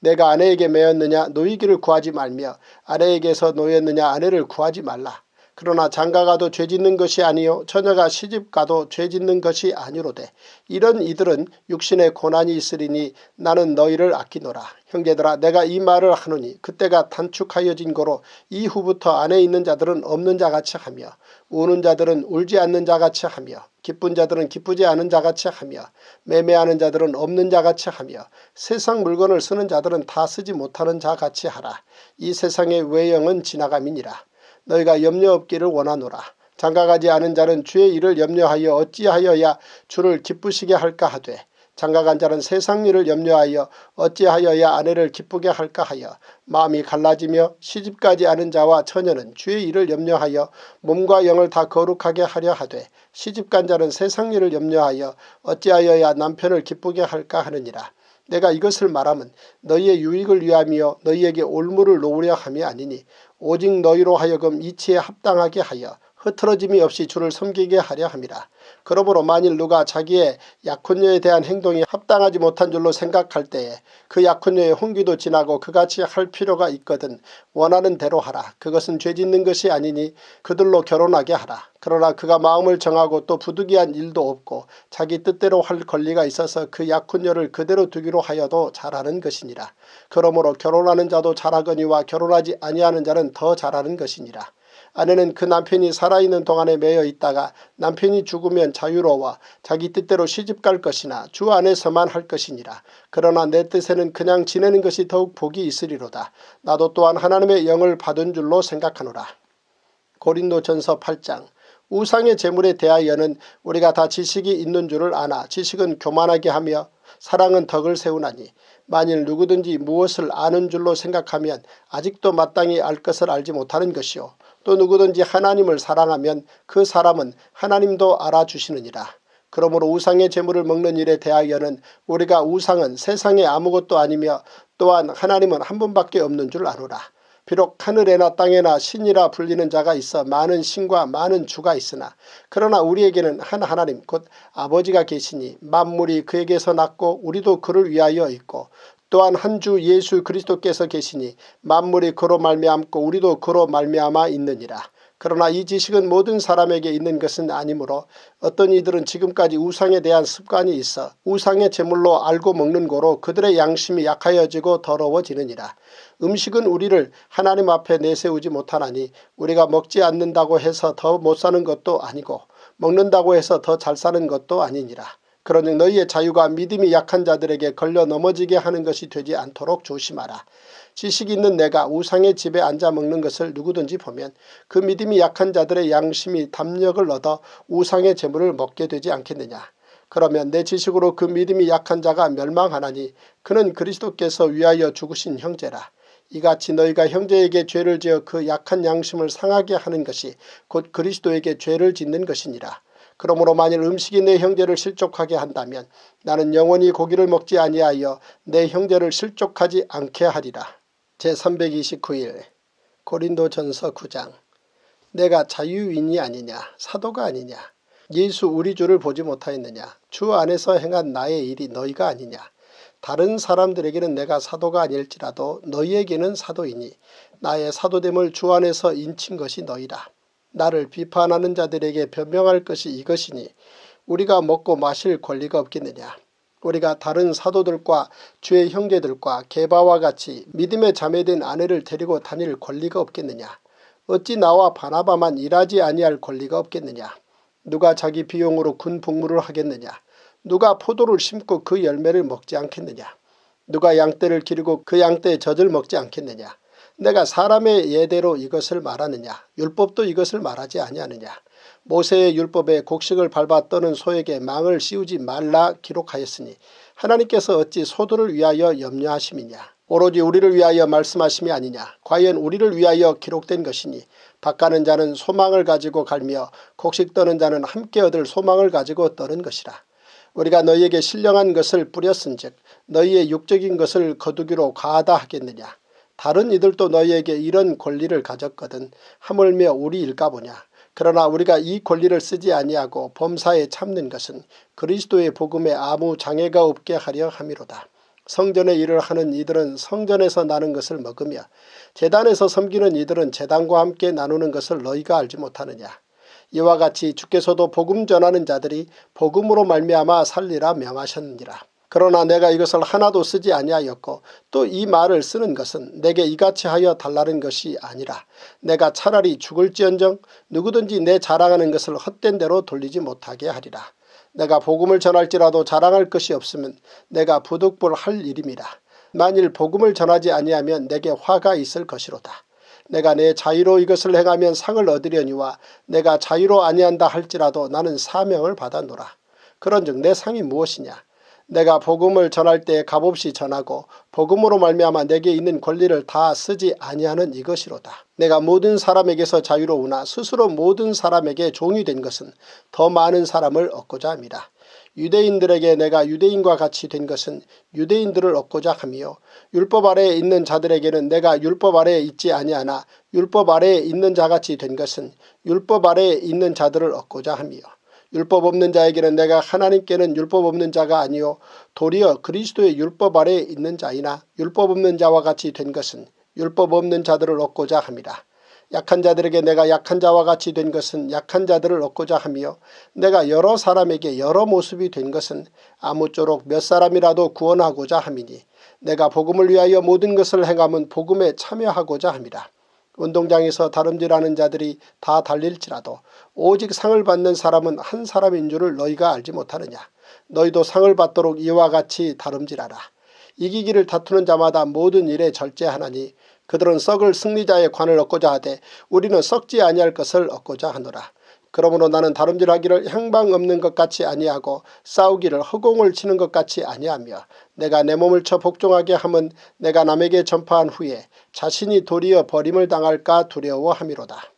내가 아내에게 매였느냐 노이기를 구하지 말며 아내에게서 노였느냐 아내를 구하지 말라. 그러나 장가가도 죄짓는 것이 아니요 처녀가 시집가도 죄짓는 것이 아니로되 이런 이들은 육신의 고난이 있으리니 나는 너희를 아끼노라. 형제들아 내가 이 말을 하노니 그때가 단축하여진 거로 이후부터 안에 있는 자들은 없는 자같이 하며 우는 자들은 울지 않는 자같이 하며 기쁜 자들은 기쁘지 않은 자같이 하며 매매하는 자들은 없는 자같이 하며 세상 물건을 쓰는 자들은 다 쓰지 못하는 자같이 하라. 이 세상의 외형은 지나감이니라. 너희가 염려 없기를 원하노라. 장가가지 않은 자는 주의 일을 염려하여 어찌하여야 주를 기쁘시게 할까 하되 장가간 자는 세상 일을 염려하여 어찌하여야 아내를 기쁘게 할까 하여 마음이 갈라지며 시집가지 않은 자와 처녀는 주의 일을 염려하여 몸과 영을 다 거룩하게 하려 하되 시집간 자는 세상 일을 염려하여 어찌하여야 남편을 기쁘게 할까 하느니라. 내가 이것을 말하면 너희의 유익을 위함이요 너희에게 올무를 놓으려 함이 아니니 오직 너희로 하여금 이치에 합당하게 하여 흐트러짐이 없이 주를 섬기게 하려 함이라. 그러므로 만일 누가 자기의 약혼녀에 대한 행동이 합당하지 못한 줄로 생각할 때에 그 약혼녀의 혼기도 지나고 그같이 할 필요가 있거든 원하는 대로 하라. 그것은 죄짓는 것이 아니니 그들로 결혼하게 하라. 그러나 그가 마음을 정하고 또 부득이한 일도 없고 자기 뜻대로 할 권리가 있어서 그 약혼녀를 그대로 두기로 하여도 잘하는 것이니라. 그러므로 결혼하는 자도 잘하거니와 결혼하지 아니하는 자는 더 잘하는 것이니라. 아내는 그 남편이 살아있는 동안에 매여 있다가 남편이 죽으면 자유로워 자기 뜻대로 시집갈 것이나 주 안에서만 할 것이니라. 그러나 내 뜻에는 그냥 지내는 것이 더욱 복이 있으리로다. 나도 또한 하나님의 영을 받은 줄로 생각하노라. 고린도전서 8장. 우상의 제물에 대하여는 우리가 다 지식이 있는 줄을 아나 지식은 교만하게 하며 사랑은 덕을 세우나니 만일 누구든지 무엇을 아는 줄로 생각하면 아직도 마땅히 알 것을 알지 못하는 것이요 또 누구든지 하나님을 사랑하면 그 사람은 하나님도 알아주시느니라. 그러므로 우상의 제물을 먹는 일에 대하여는 우리가 우상은 세상에 아무것도 아니며 또한 하나님은 한 분밖에 없는 줄 아노라. 비록 하늘에나 땅에나 신이라 불리는 자가 있어 많은 신과 많은 주가 있으나 그러나 우리에게는 한 하나님 곧 아버지가 계시니 만물이 그에게서 났고 우리도 그를 위하여 있고 또한 한 주 예수 그리스도께서 계시니 만물이 그로 말미암고 우리도 그로 말미암아 있느니라. 그러나 이 지식은 모든 사람에게 있는 것은 아니므로 어떤 이들은 지금까지 우상에 대한 습관이 있어 우상의 제물로 알고 먹는 거로 그들의 양심이 약하여지고 더러워지느니라. 음식은 우리를 하나님 앞에 내세우지 못하나니 우리가 먹지 않는다고 해서 더 못 사는 것도 아니고 먹는다고 해서 더 잘 사는 것도 아니니라. 그러니 너희의 자유가 믿음이 약한 자들에게 걸려 넘어지게 하는 것이 되지 않도록 조심하라. 지식 있는 내가 우상의 집에 앉아 먹는 것을 누구든지 보면 그 믿음이 약한 자들의 양심이 담력을 얻어 우상의 제물을 먹게 되지 않겠느냐. 그러면 내 지식으로 그 믿음이 약한 자가 멸망하나니 그는 그리스도께서 위하여 죽으신 형제라. 이같이 너희가 형제에게 죄를 지어 그 약한 양심을 상하게 하는 것이 곧 그리스도에게 죄를 짓는 것이니라. 그러므로 만일 음식이 내 형제를 실족하게 한다면 나는 영원히 고기를 먹지 아니하여 내 형제를 실족하지 않게 하리라. 제329일 고린도전서 9장. 내가 자유인이 아니냐 사도가 아니냐 예수 우리 주를 보지 못하였느냐 주 안에서 행한 나의 일이 너희가 아니냐. 다른 사람들에게는 내가 사도가 아닐지라도 너희에게는 사도이니 나의 사도됨을 주 안에서 인친 것이 너희라. 나를 비판하는 자들에게 변명할 것이 이것이니 우리가 먹고 마실 권리가 없겠느냐. 우리가 다른 사도들과 주의 형제들과 게바와 같이 믿음의 자매된 아내를 데리고 다닐 권리가 없겠느냐. 어찌 나와 바나바만 일하지 아니할 권리가 없겠느냐. 누가 자기 비용으로 군 복무를 하겠느냐. 누가 포도를 심고 그 열매를 먹지 않겠느냐. 누가 양떼를 기르고 그 양떼의 젖을 먹지 않겠느냐. 내가 사람의 예대로 이것을 말하느냐. 율법도 이것을 말하지 아니하느냐. 모세의 율법에 곡식을 밟아 떠는 소에게 망을 씌우지 말라 기록하였으니 하나님께서 어찌 소들을 위하여 염려하심이냐. 오로지 우리를 위하여 말씀하심이 아니냐. 과연 우리를 위하여 기록된 것이니 밭가는 자는 소망을 가지고 갈며 곡식 떠는 자는 함께 얻을 소망을 가지고 떠는 것이라. 우리가 너희에게 신령한 것을 뿌렸은즉 너희의 육적인 것을 거두기로 과하다 하겠느냐. 다른 이들도 너희에게 이런 권리를 가졌거든 하물며 우리일까 보냐. 그러나 우리가 이 권리를 쓰지 아니하고 범사에 참는 것은 그리스도의 복음에 아무 장애가 없게 하려 함이로다. 성전의 일을 하는 이들은 성전에서 나는 것을 먹으며 제단에서 섬기는 이들은 제단과 함께 나누는 것을 너희가 알지 못하느냐. 이와 같이 주께서도 복음 전하는 자들이 복음으로 말미암아 살리라 명하셨느니라. 그러나 내가 이것을 하나도 쓰지 아니하였고 또 이 말을 쓰는 것은 내게 이같이 하여 달라는 것이 아니라 내가 차라리 죽을지언정 누구든지 내 자랑하는 것을 헛된 대로 돌리지 못하게 하리라. 내가 복음을 전할지라도 자랑할 것이 없으면 내가 부득불할 일임이라. 만일 복음을 전하지 아니하면 내게 화가 있을 것이로다. 내가 내 자유로 이것을 행하면 상을 얻으려니와 내가 자유로 아니한다 할지라도 나는 사명을 받아노라. 그런즉 내 상이 무엇이냐. 내가 복음을 전할 때 값없이 전하고 복음으로 말미암아 내게 있는 권리를 다 쓰지 아니하는 이것이로다. 내가 모든 사람에게서 자유로우나 스스로 모든 사람에게 종이 된 것은 더 많은 사람을 얻고자 함이라. 유대인들에게 내가 유대인과 같이 된 것은 유대인들을 얻고자 하며 율법 아래에 있는 자들에게는 내가 율법 아래에 있지 아니하나 율법 아래에 있는 자같이 된 것은 율법 아래에 있는 자들을 얻고자 하며 율법 없는 자에게는 내가 하나님께는 율법 없는 자가 아니요 도리어 그리스도의 율법 아래에 있는 자이나 율법 없는 자와 같이 된 것은 율법 없는 자들을 얻고자 함이라. 약한 자들에게 내가 약한 자와 같이 된 것은 약한 자들을 얻고자 하며 내가 여러 사람에게 여러 모습이 된 것은 아무쪼록 몇 사람이라도 구원하고자 함이니 내가 복음을 위하여 모든 것을 행함은 복음에 참여하고자 함이라. 운동장에서 다름질하는 자들이 다 달릴지라도 오직 상을 받는 사람은 한 사람인 줄을 너희가 알지 못하느냐. 너희도 상을 받도록 이와 같이 다름질하라. 이기기를 다투는 자마다 모든 일에 절제하나니 그들은 썩을 승리자의 관을 얻고자 하되 우리는 썩지 아니할 것을 얻고자 하노라. 그러므로 나는 다름질하기를 향방 없는 것 같이 아니하고 싸우기를 허공을 치는 것 같이 아니하며 내가 내 몸을 쳐 복종하게 함은 내가 남에게 전파한 후에 자신이 도리어 버림을 당할까 두려워함이로다.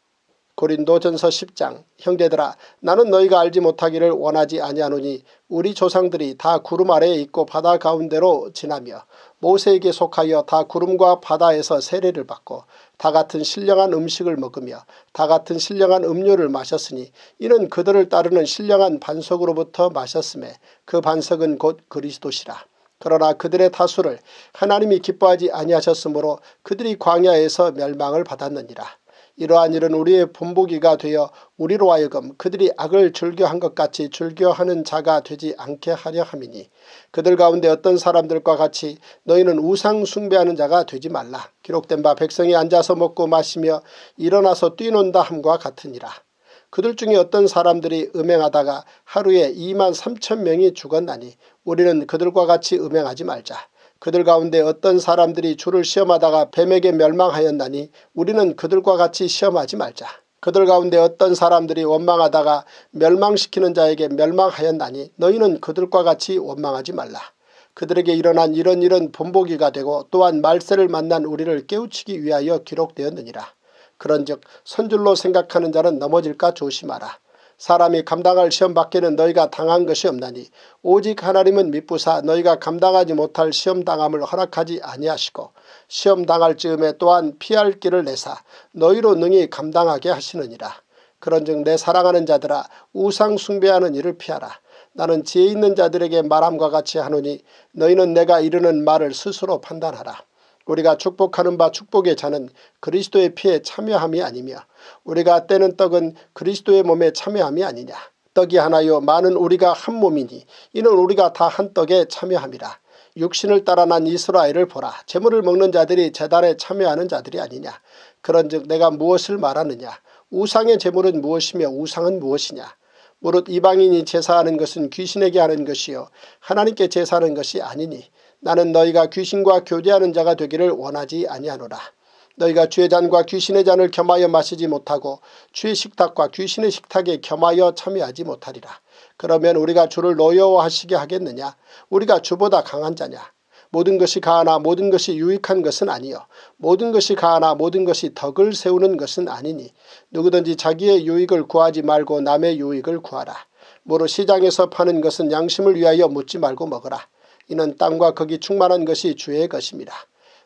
고린도전서 10장. 형제들아 나는 너희가 알지 못하기를 원하지 아니하노니 우리 조상들이 다 구름 아래에 있고 바다 가운데로 지나며 모세에게 속하여 다 구름과 바다에서 세례를 받고 다 같은 신령한 음식을 먹으며 다 같은 신령한 음료를 마셨으니 이는 그들을 따르는 신령한 반석으로부터 마셨음에 그 반석은 곧 그리스도시라. 그러나 그들의 다수를 하나님이 기뻐하지 아니하셨으므로 그들이 광야에서 멸망을 받았느니라. 이러한 일은 우리의 본보기가 되어 우리로 하여금 그들이 악을 즐겨한 것 같이 즐겨하는 자가 되지 않게 하려 함이니 그들 가운데 어떤 사람들과 같이 너희는 우상 숭배하는 자가 되지 말라. 기록된 바 백성이 앉아서 먹고 마시며 일어나서 뛰논다 함과 같으니라. 그들 중에 어떤 사람들이 음행하다가 하루에 23,000명이 죽었나니 우리는 그들과 같이 음행하지 말자. 그들 가운데 어떤 사람들이 주를 시험하다가 뱀에게 멸망하였나니 우리는 그들과 같이 시험하지 말자. 그들 가운데 어떤 사람들이 원망하다가 멸망시키는 자에게 멸망하였나니 너희는 그들과 같이 원망하지 말라. 그들에게 일어난 이런 일은 본보기가 되고 또한 말세를 만난 우리를 깨우치기 위하여 기록되었느니라. 그런즉 선줄로 생각하는 자는 넘어질까 조심하라. 사람이 감당할 시험 밖에는 너희가 당한 것이 없나니 오직 하나님은 미쁘사 너희가 감당하지 못할 시험당함을 허락하지 아니하시고 시험당할 즈음에 또한 피할 길을 내사 너희로 능히 감당하게 하시느니라. 그런즉 내 사랑하는 자들아 우상 숭배하는 일을 피하라. 나는 지혜 있는 자들에게 말함과 같이 하노니 너희는 내가 이르는 말을 스스로 판단하라. 우리가 축복하는 바 축복의 잔은 그리스도의 피에 참여함이 아니며 우리가 떼는 떡은 그리스도의 몸에 참여함이 아니냐. 떡이 하나요 많은 우리가 한 몸이니 이는 우리가 다 한 떡에 참여함이라. 육신을 따라 난 이스라엘을 보라. 제물을 먹는 자들이 제단에 참여하는 자들이 아니냐. 그런즉 내가 무엇을 말하느냐. 우상의 제물은 무엇이며 우상은 무엇이냐. 무릇 이방인이 제사하는 것은 귀신에게 하는 것이요 하나님께 제사하는 것이 아니니 나는 너희가 귀신과 교제하는 자가 되기를 원하지 아니하노라. 너희가 주의 잔과 귀신의 잔을 겸하여 마시지 못하고 주의 식탁과 귀신의 식탁에 겸하여 참여하지 못하리라. 그러면 우리가 주를 노여워하시게 하겠느냐. 우리가 주보다 강한 자냐. 모든 것이 가하나 모든 것이 유익한 것은 아니요 모든 것이 가하나 모든 것이 덕을 세우는 것은 아니니 누구든지 자기의 유익을 구하지 말고 남의 유익을 구하라. 무릇 시장에서 파는 것은 양심을 위하여 묻지 말고 먹으라. 이는 땅과 거기 충만한 것이 주의 것입니다.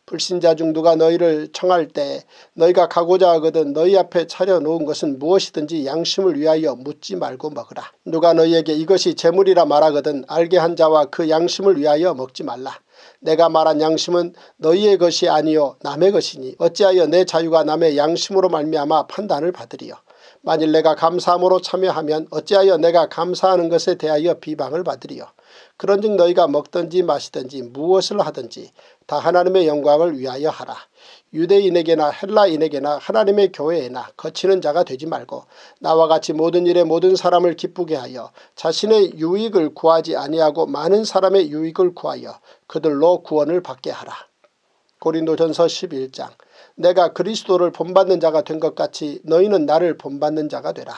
불신자 중 누가 너희를 청할 때 너희가 가고자 하거든 너희 앞에 차려놓은 것은 무엇이든지 양심을 위하여 묻지 말고 먹으라. 누가 너희에게 이것이 재물이라 말하거든 알게 한 자와 그 양심을 위하여 먹지 말라. 내가 말한 양심은 너희의 것이 아니요 남의 것이니 어찌하여 내 자유가 남의 양심으로 말미암아 판단을 받으리요. 만일 내가 감사함으로 참여하면 어찌하여 내가 감사하는 것에 대하여 비방을 받으리요. 그런즉 너희가 먹든지 마시든지 무엇을 하든지 다 하나님의 영광을 위하여 하라. 유대인에게나 헬라인에게나 하나님의 교회에나 거치는 자가 되지 말고 나와 같이 모든 일에 모든 사람을 기쁘게 하여 자신의 유익을 구하지 아니하고 많은 사람의 유익을 구하여 그들로 구원을 받게 하라. 고린도전서 11장. 내가 그리스도를 본받는 자가 된 것 같이 너희는 나를 본받는 자가 되라.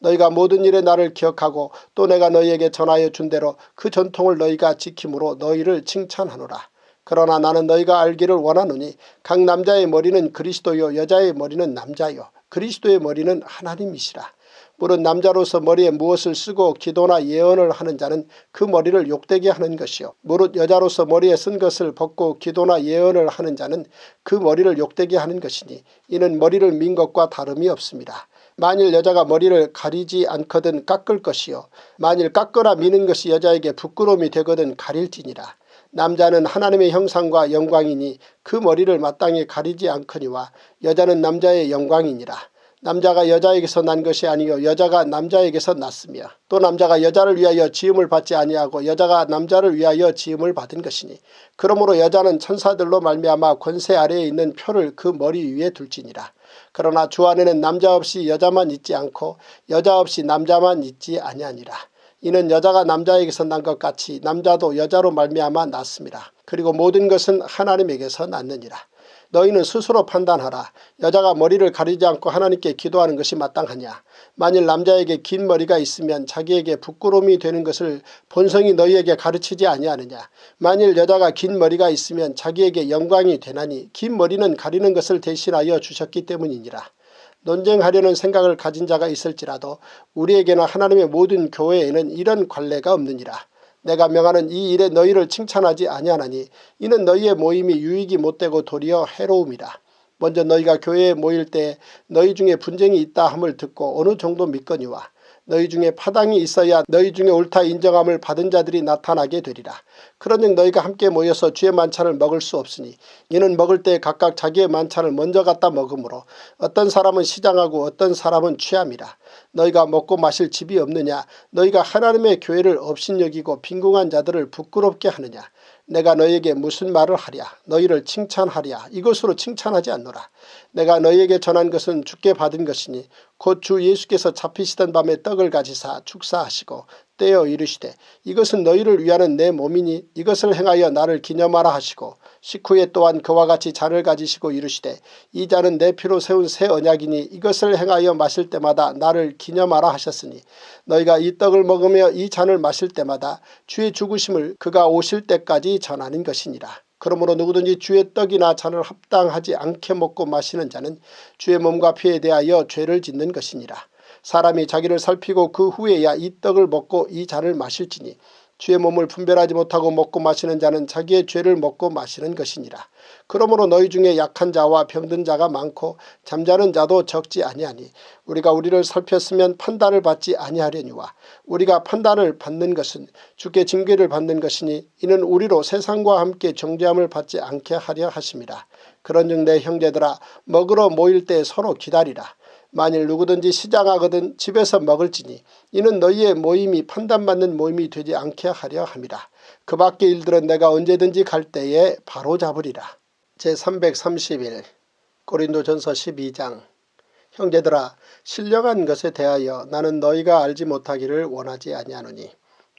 너희가 모든 일에 나를 기억하고 또 내가 너희에게 전하여 준 대로 그 전통을 너희가 지킴으로 너희를 칭찬하노라. 그러나 나는 너희가 알기를 원하노니 각 남자의 머리는 그리스도요 여자의 머리는 남자요 그리스도의 머리는 하나님이시라. 무릇 남자로서 머리에 무엇을 쓰고 기도나 예언을 하는 자는 그 머리를 욕되게 하는 것이요 무릇 여자로서 머리에 쓴 것을 벗고 기도나 예언을 하는 자는 그 머리를 욕되게 하는 것이니 이는 머리를 민 것과 다름이 없습니다. 만일 여자가 머리를 가리지 않거든 깎을 것이요 만일 깎거나 미는 것이 여자에게 부끄러움이 되거든 가릴지니라. 남자는 하나님의 형상과 영광이니 그 머리를 마땅히 가리지 않거니와 여자는 남자의 영광이니라. 남자가 여자에게서 난 것이 아니요 여자가 남자에게서 났으며 또 남자가 여자를 위하여 지음을 받지 아니하고 여자가 남자를 위하여 지음을 받은 것이니 그러므로 여자는 천사들로 말미암아 권세 아래에 있는 표를 그 머리 위에 둘지니라. 그러나 주 안에는 남자 없이 여자만 있지 않고 여자 없이 남자만 있지 아니하니라. 이는 여자가 남자에게서 난 것 같이 남자도 여자로 말미암아 났습니다. 그리고 모든 것은 하나님에게서 났느니라. 너희는 스스로 판단하라. 여자가 머리를 가리지 않고 하나님께 기도하는 것이 마땅하냐. 만일 남자에게 긴 머리가 있으면 자기에게 부끄러움이 되는 것을 본성이 너희에게 가르치지 아니하느냐. 만일 여자가 긴 머리가 있으면 자기에게 영광이 되나니 긴 머리는 가리는 것을 대신하여 주셨기 때문이니라. 논쟁하려는 생각을 가진 자가 있을지라도 우리에게나 하나님의 모든 교회에는 이런 관례가 없느니라. 내가 명하는 이 일에 너희를 칭찬하지 아니하나니 이는 너희의 모임이 유익이 못되고 도리어 해로움이라. 먼저 너희가 교회에 모일 때 너희 중에 분쟁이 있다 함을 듣고 어느 정도 믿거니와 너희 중에 파당이 있어야 너희 중에 옳다 인정함을 받은 자들이 나타나게 되리라. 그런즉 너희가 함께 모여서 주의 만찬을 먹을 수 없으니 이는 먹을 때 각각 자기의 만찬을 먼저 갖다 먹으므로 어떤 사람은 시장하고 어떤 사람은 취함이라. 너희가 먹고 마실 집이 없느냐. 너희가 하나님의 교회를 업신여기고 빈궁한 자들을 부끄럽게 하느냐. 내가 너희에게 무슨 말을 하랴. 너희를 칭찬하랴. 이것으로 칭찬하지 않노라. 내가 너희에게 전한 것은 주께 받은 것이니 곧 주 예수께서 잡히시던 밤에 떡을 가지사 축사하시고 떼어 이르시되 이것은 너희를 위하는 내 몸이니 이것을 행하여 나를 기념하라 하시고 식후에 또한 그와 같이 잔을 가지시고 이르시되 이 잔은 내 피로 세운 새 언약이니 이것을 행하여 마실 때마다 나를 기념하라 하셨으니 너희가 이 떡을 먹으며 이 잔을 마실 때마다 주의 죽으심을 그가 오실 때까지 전하는 것이니라. 그러므로 누구든지 주의 떡이나 잔을 합당하지 않게 먹고 마시는 자는 주의 몸과 피에 대하여 죄를 짓는 것이니라. 사람이 자기를 살피고 그 후에야 이 떡을 먹고 이 잔을 마실지니 주의 몸을 분별하지 못하고 먹고 마시는 자는 자기의 죄를 먹고 마시는 것이니라. 그러므로 너희 중에 약한 자와 병든 자가 많고 잠자는 자도 적지 아니하니 우리가 우리를 살폈으면 판단을 받지 아니하려니와 우리가 판단을 받는 것은 주께 징계를 받는 것이니 이는 우리로 세상과 함께 정죄함을 받지 않게 하려 하심이라. 그런즉 내 형제들아 먹으러 모일 때 서로 기다리라. 만일 누구든지 시장하거든 집에서 먹을지니 이는 너희의 모임이 판단받는 모임이 되지 않게 하려 함이라. 그 밖의 일들은 내가 언제든지 갈 때에 바로잡으리라. 제330일 고린도전서 12장. 형제들아 신령한 것에 대하여 나는 너희가 알지 못하기를 원하지 아니하노니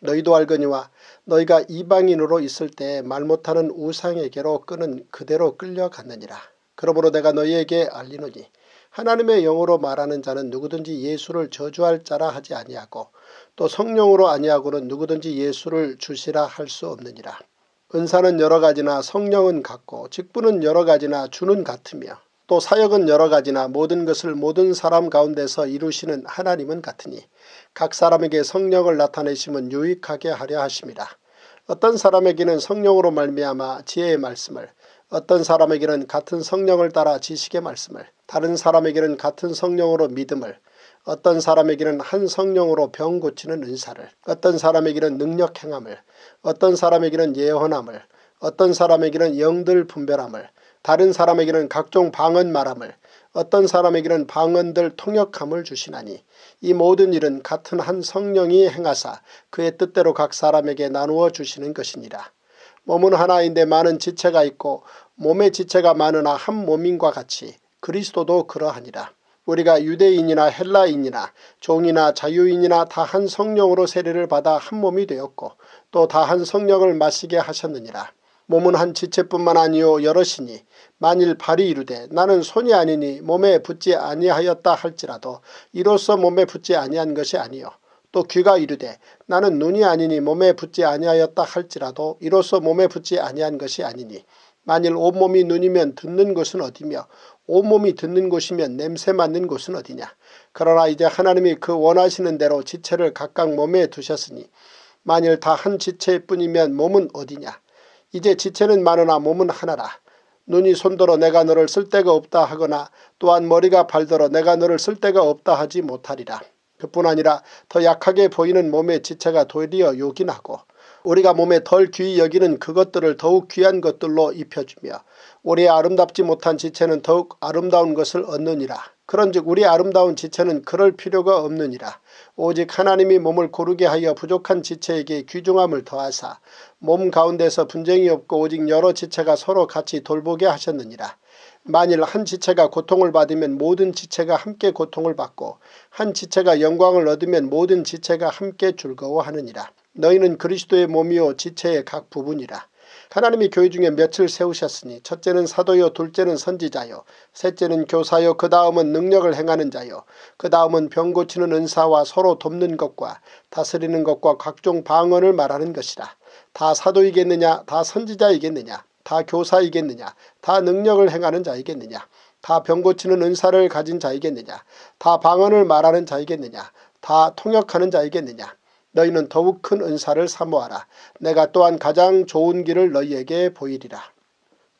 너희도 알거니와 너희가 이방인으로 있을 때 말 못하는 우상에게로 끄는 그대로 끌려갔느니라. 그러므로 내가 너희에게 알리노니 하나님의 영으로 말하는 자는 누구든지 예수를 저주할 자라 하지 아니하고 또 성령으로 아니하고는 누구든지 예수를 주시라 할 수 없느니라. 은사는 여러 가지나 성령은 같고 직분은 여러 가지나 주는 같으며 또 사역은 여러 가지나 모든 것을 모든 사람 가운데서 이루시는 하나님은 같으니 각 사람에게 성령을 나타내심은 유익하게 하려 하심이라. 어떤 사람에게는 성령으로 말미암아 지혜의 말씀을, 어떤 사람에게는 같은 성령을 따라 지식의 말씀을, 다른 사람에게는 같은 성령으로 믿음을, 어떤 사람에게는 한 성령으로 병 고치는 은사를, 어떤 사람에게는 능력 행함을, 어떤 사람에게는 예언함을, 어떤 사람에게는 영들 분별함을, 다른 사람에게는 각종 방언 말함을, 어떤 사람에게는 방언들 통역함을 주시나니 이 모든 일은 같은 한 성령이 행하사 그의 뜻대로 각 사람에게 나누어 주시는 것이니라. 몸은 하나인데 많은 지체가 있고 몸의 지체가 많으나 한 몸인과 같이 그리스도도 그러하니라. 우리가 유대인이나 헬라인이나 종이나 자유인이나 다 한 성령으로 세례를 받아 한 몸이 되었고 또 다 한 성령을 마시게 하셨느니라. 몸은 한 지체뿐만 아니요 여럿이니 만일 발이 이르되 나는 손이 아니니 몸에 붙지 아니하였다 할지라도 이로써 몸에 붙지 아니한 것이 아니요 또 귀가 이르되 나는 눈이 아니니 몸에 붙지 아니하였다 할지라도 이로써 몸에 붙지 아니한 것이 아니니 만일 온몸이 눈이면 듣는 곳은 어디며 온몸이 듣는 곳이면 냄새 맡는 곳은 어디냐. 그러나 이제 하나님이 그 원하시는 대로 지체를 각각 몸에 두셨으니 만일 다 한 지체뿐이면 몸은 어디냐. 이제 지체는 많으나 몸은 하나라. 눈이 손더러 내가 너를 쓸데가 없다 하거나 또한 머리가 발더러 내가 너를 쓸데가 없다 하지 못하리라. 그뿐 아니라 더 약하게 보이는 몸의 지체가 도리어 요긴하고 우리가 몸에 덜 귀히 여기는 그것들을 더욱 귀한 것들로 입혀주며 우리의 아름답지 못한 지체는 더욱 아름다운 것을 얻느니라. 그런즉 우리 아름다운 지체는 그럴 필요가 없느니라. 오직 하나님이 몸을 고르게 하여 부족한 지체에게 귀중함을 더하사 몸 가운데서 분쟁이 없고 오직 여러 지체가 서로 같이 돌보게 하셨느니라. 만일 한 지체가 고통을 받으면 모든 지체가 함께 고통을 받고 한 지체가 영광을 얻으면 모든 지체가 함께 즐거워하느니라. 너희는 그리스도의 몸이요 지체의 각 부분이라. 하나님이 교회 중에 몇을 세우셨으니 첫째는 사도요 둘째는 선지자요 셋째는 교사요 그 다음은 능력을 행하는 자요 그 다음은 병 고치는 은사와 서로 돕는 것과 다스리는 것과 각종 방언을 말하는 것이라. 다 사도이겠느냐 다 선지자이겠느냐 다 교사이겠느냐 다 능력을 행하는 자이겠느냐 다 병 고치는 은사를 가진 자이겠느냐 다 방언을 말하는 자이겠느냐 다 통역하는 자이겠느냐. 너희는 더욱 큰 은사를 사모하라. 내가 또한 가장 좋은 길을 너희에게 보이리라.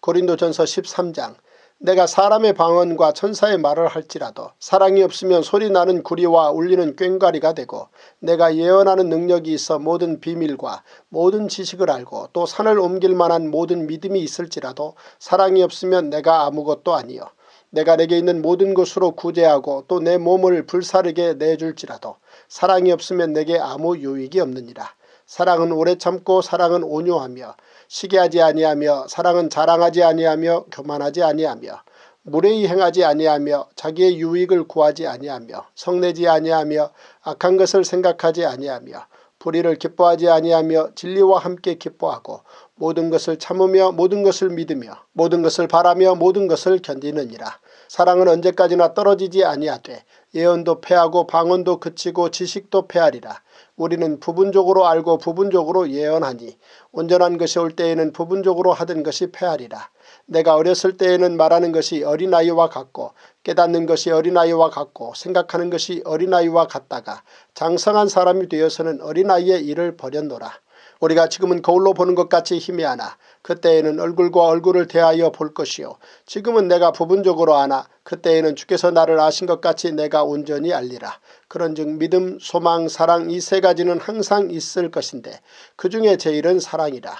고린도전서 13장. 내가 사람의 방언과 천사의 말을 할지라도 사랑이 없으면 소리나는 구리와 울리는 꽹과리가 되고 내가 예언하는 능력이 있어 모든 비밀과 모든 지식을 알고 또 산을 옮길 만한 모든 믿음이 있을지라도 사랑이 없으면 내가 아무것도 아니요 내가 내게 있는 모든 것으로 구제하고 또 내 몸을 불사르게 내줄지라도 사랑이 없으면 내게 아무 유익이 없느니라. 사랑은 오래 참고 사랑은 온유하며 시기하지 아니하며 사랑은 자랑하지 아니하며 교만하지 아니하며 무례히 행하지 아니하며 자기의 유익을 구하지 아니하며 성내지 아니하며 악한 것을 생각하지 아니하며 불의를 기뻐하지 아니하며 진리와 함께 기뻐하고 모든 것을 참으며 모든 것을 믿으며 모든 것을 바라며 모든 것을 견디느니라. 사랑은 언제까지나 떨어지지 아니하되 예언도 패하고 방언도 그치고 지식도 패하리라. 우리는 부분적으로 알고 부분적으로 예언하니 온전한 것이 올 때에는 부분적으로 하던 것이 패하리라. 내가 어렸을 때에는 말하는 것이 어린아이와 같고 깨닫는 것이 어린아이와 같고 생각하는 것이 어린아이와 같다가 장성한 사람이 되어서는 어린아이의 일을 버렸노라. 우리가 지금은 거울로 보는 것 같이 희미하나 그때에는 얼굴과 얼굴을 대하여 볼 것이요 지금은 내가 부분적으로 아나 그때에는 주께서 나를 아신 것 같이 내가 온전히 알리라. 그런즉 믿음, 소망, 사랑 이 세 가지는 항상 있을 것인데 그 중에 제일은 사랑이라.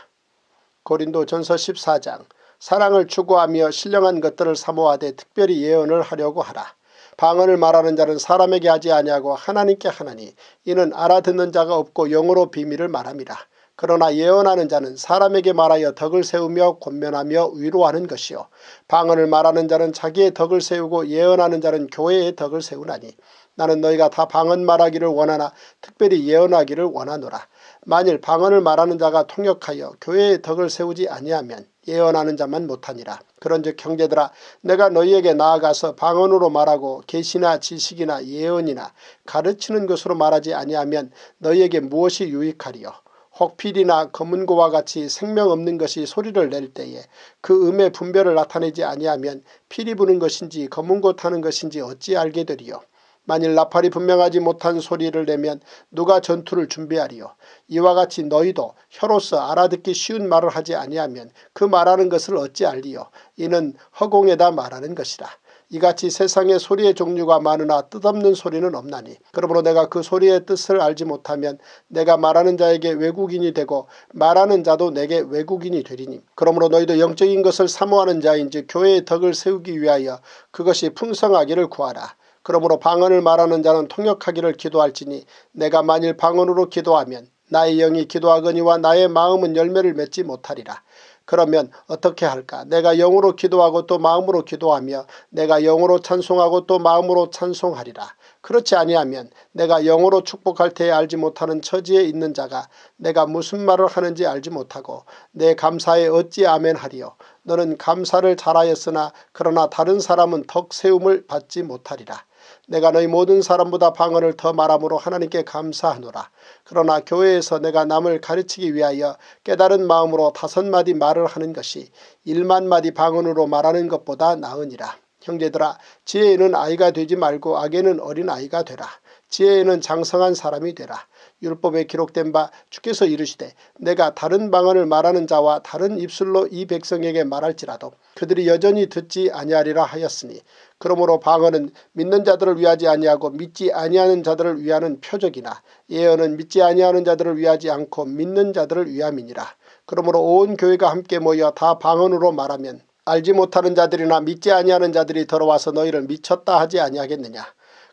고린도전서 14장 사랑을 추구하며 신령한 것들을 사모하되 특별히 예언을 하려고 하라. 방언을 말하는 자는 사람에게 하지 아니하고 하나님께 하나니 이는 알아듣는 자가 없고 영어로 비밀을 말함이라. 그러나 예언하는 자는 사람에게 말하여 덕을 세우며 권면하며 위로하는 것이요 방언을 말하는 자는 자기의 덕을 세우고 예언하는 자는 교회의 덕을 세우나니 나는 너희가 다 방언 말하기를 원하나 특별히 예언하기를 원하노라. 만일 방언을 말하는 자가 통역하여 교회의 덕을 세우지 아니하면 예언하는 자만 못하니라. 그런즉 형제들아 내가 너희에게 나아가서 방언으로 말하고 계시나 지식이나 예언이나 가르치는 것으로 말하지 아니하면 너희에게 무엇이 유익하리요. 혹 필이나 검은고와 같이 생명 없는 것이 소리를 낼 때에 그 음의 분별을 나타내지 아니하면 필이 부는 것인지 검은고 타는 것인지 어찌 알게 되리요. 만일 나팔이 분명하지 못한 소리를 내면 누가 전투를 준비하리요. 이와 같이 너희도 혀로서 알아듣기 쉬운 말을 하지 아니하면 그 말하는 것을 어찌 알리요. 이는 허공에다 말하는 것이라. 이같이 세상에 소리의 종류가 많으나 뜻없는 소리는 없나니 그러므로 내가 그 소리의 뜻을 알지 못하면 내가 말하는 자에게 외국인이 되고 말하는 자도 내게 외국인이 되리니 그러므로 너희도 영적인 것을 사모하는 자인즉 교회의 덕을 세우기 위하여 그것이 풍성하기를 구하라. 그러므로 방언을 말하는 자는 통역하기를 기도할지니 내가 만일 방언으로 기도하면 나의 영이 기도하거니와 나의 마음은 열매를 맺지 못하리라. 그러면 어떻게 할까? 내가 영으로 기도하고 또 마음으로 기도하며 내가 영으로 찬송하고 또 마음으로 찬송하리라. 그렇지 아니하면 내가 영으로 축복할 때에 알지 못하는 처지에 있는 자가 내가 무슨 말을 하는지 알지 못하고 내 감사에 어찌 아멘하리요. 너는 감사를 잘하였으나 그러나 다른 사람은 덕 세움을 받지 못하리라. 내가 너희 모든 사람보다 방언을 더 말함으로 하나님께 감사하노라. 그러나 교회에서 내가 남을 가르치기 위하여 깨달은 마음으로 5마디 말을 하는 것이 1만마디 방언으로 말하는 것보다 나으니라. 형제들아 지혜에는 아이가 되지 말고 악에는 어린아이가 되라. 지혜에는 장성한 사람이 되라. 율법에 기록된 바 주께서 이르시되 내가 다른 방언을 말하는 자와 다른 입술로 이 백성에게 말할지라도 그들이 여전히 듣지 아니하리라 하였으니 그러므로 방언은 믿는 자들을 위하지 아니하고 믿지 아니하는 자들을 위하는 표적이나 예언은 믿지 아니하는 자들을 위하지 않고 믿는 자들을 위함이니라. 그러므로 온 교회가 함께 모여 다 방언으로 말하면 알지 못하는 자들이나 믿지 아니하는 자들이 들어와서 너희를 미쳤다 하지 아니하겠느냐.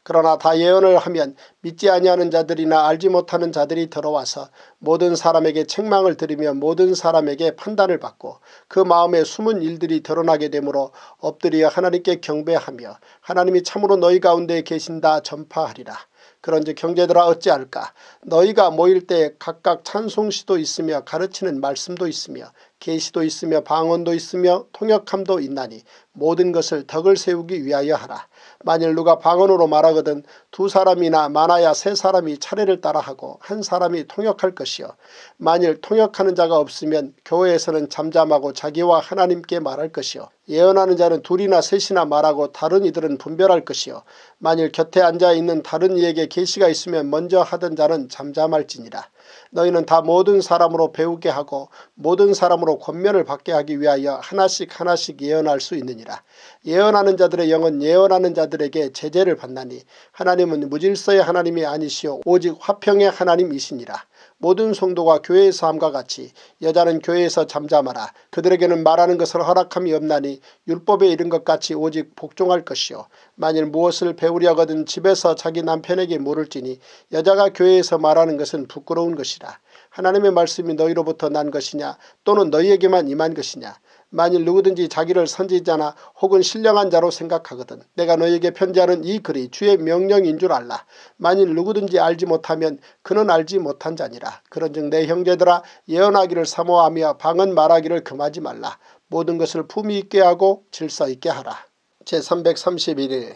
그러나 다 예언을 하면 믿지 아니하는 자들이나 알지 못하는 자들이 들어와서 모든 사람에게 책망을 들으며 모든 사람에게 판단을 받고 그 마음에 숨은 일들이 드러나게 되므로 엎드려 하나님께 경배하며 하나님이 참으로 너희 가운데 계신다 전파하리라. 그런즉 형제들아 어찌할까? 너희가 모일 때 각각 찬송시도 있으며 가르치는 말씀도 있으며 계시도 있으며 방언도 있으며 통역함도 있나니 모든 것을 덕을 세우기 위하여 하라. 만일 누가 방언으로 말하거든 2사람이나 많아야 3사람이 차례를 따라하고 1사람이 통역할 것이요 만일 통역하는 자가 없으면 교회에서는 잠잠하고 자기와 하나님께 말할 것이요 예언하는 자는 2이나 3이나 말하고 다른 이들은 분별할 것이요 만일 곁에 앉아있는 다른 이에게 계시가 있으면 먼저 하던 자는 잠잠할지니라. 너희는 다 모든 사람으로 배우게 하고 모든 사람으로 권면을 받게 하기 위하여 하나씩 하나씩 예언할 수 있느니라. 예언하는 자들의 영은 예언하는 자들에게 제재를 받나니 하나님은 무질서의 하나님이 아니시오 오직 화평의 하나님이시니라. 모든 성도가 교회에서 함과 같이 여자는 교회에서 잠잠하라. 그들에게는 말하는 것을 허락함이 없나니 율법에 이른 것 같이 오직 복종할 것이요 만일 무엇을 배우려거든 집에서 자기 남편에게 물을지니 여자가 교회에서 말하는 것은 부끄러운 것이라. 하나님의 말씀이 너희로부터 난 것이냐 또는 너희에게만 임한 것이냐. 만일 누구든지 자기를 선지자나 혹은 신령한 자로 생각하거든 내가 너희에게 편지하는 이 글이 주의 명령인 줄 알라. 만일 누구든지 알지 못하면 그는 알지 못한 자니라. 그런즉 내 형제들아 예언하기를 사모하며 방언 말하기를 금하지 말라. 모든 것을 품위 있게 하고 질서 있게 하라. 제331일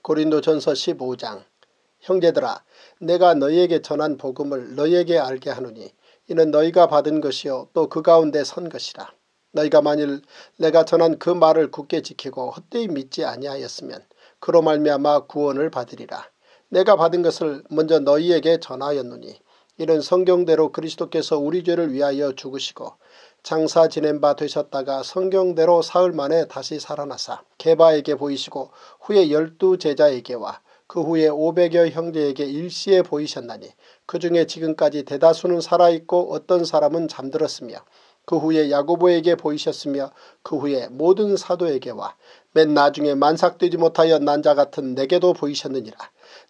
고린도전서 15장 형제들아 내가 너희에게 전한 복음을 너희에게 알게 하노니 이는 너희가 받은 것이요 또 그 가운데 선 것이라. 너희가 만일 내가 전한 그 말을 굳게 지키고 헛되이 믿지 아니하였으면 그로 말미암아 구원을 받으리라. 내가 받은 것을 먼저 너희에게 전하였노니 이는 성경대로 그리스도께서 우리 죄를 위하여 죽으시고 장사 지낸 바 되셨다가 성경대로 사흘 만에 다시 살아나사 게바에게 보이시고 후에 12 제자에게와 그 후에 500여 형제에게 일시에 보이셨나니 그 중에 지금까지 대다수는 살아있고 어떤 사람은 잠들었으며 그 후에 야고보에게 보이셨으며 그 후에 모든 사도에게와 맨 나중에 만삭되지 못하여 난 자 같은 내게도 보이셨느니라.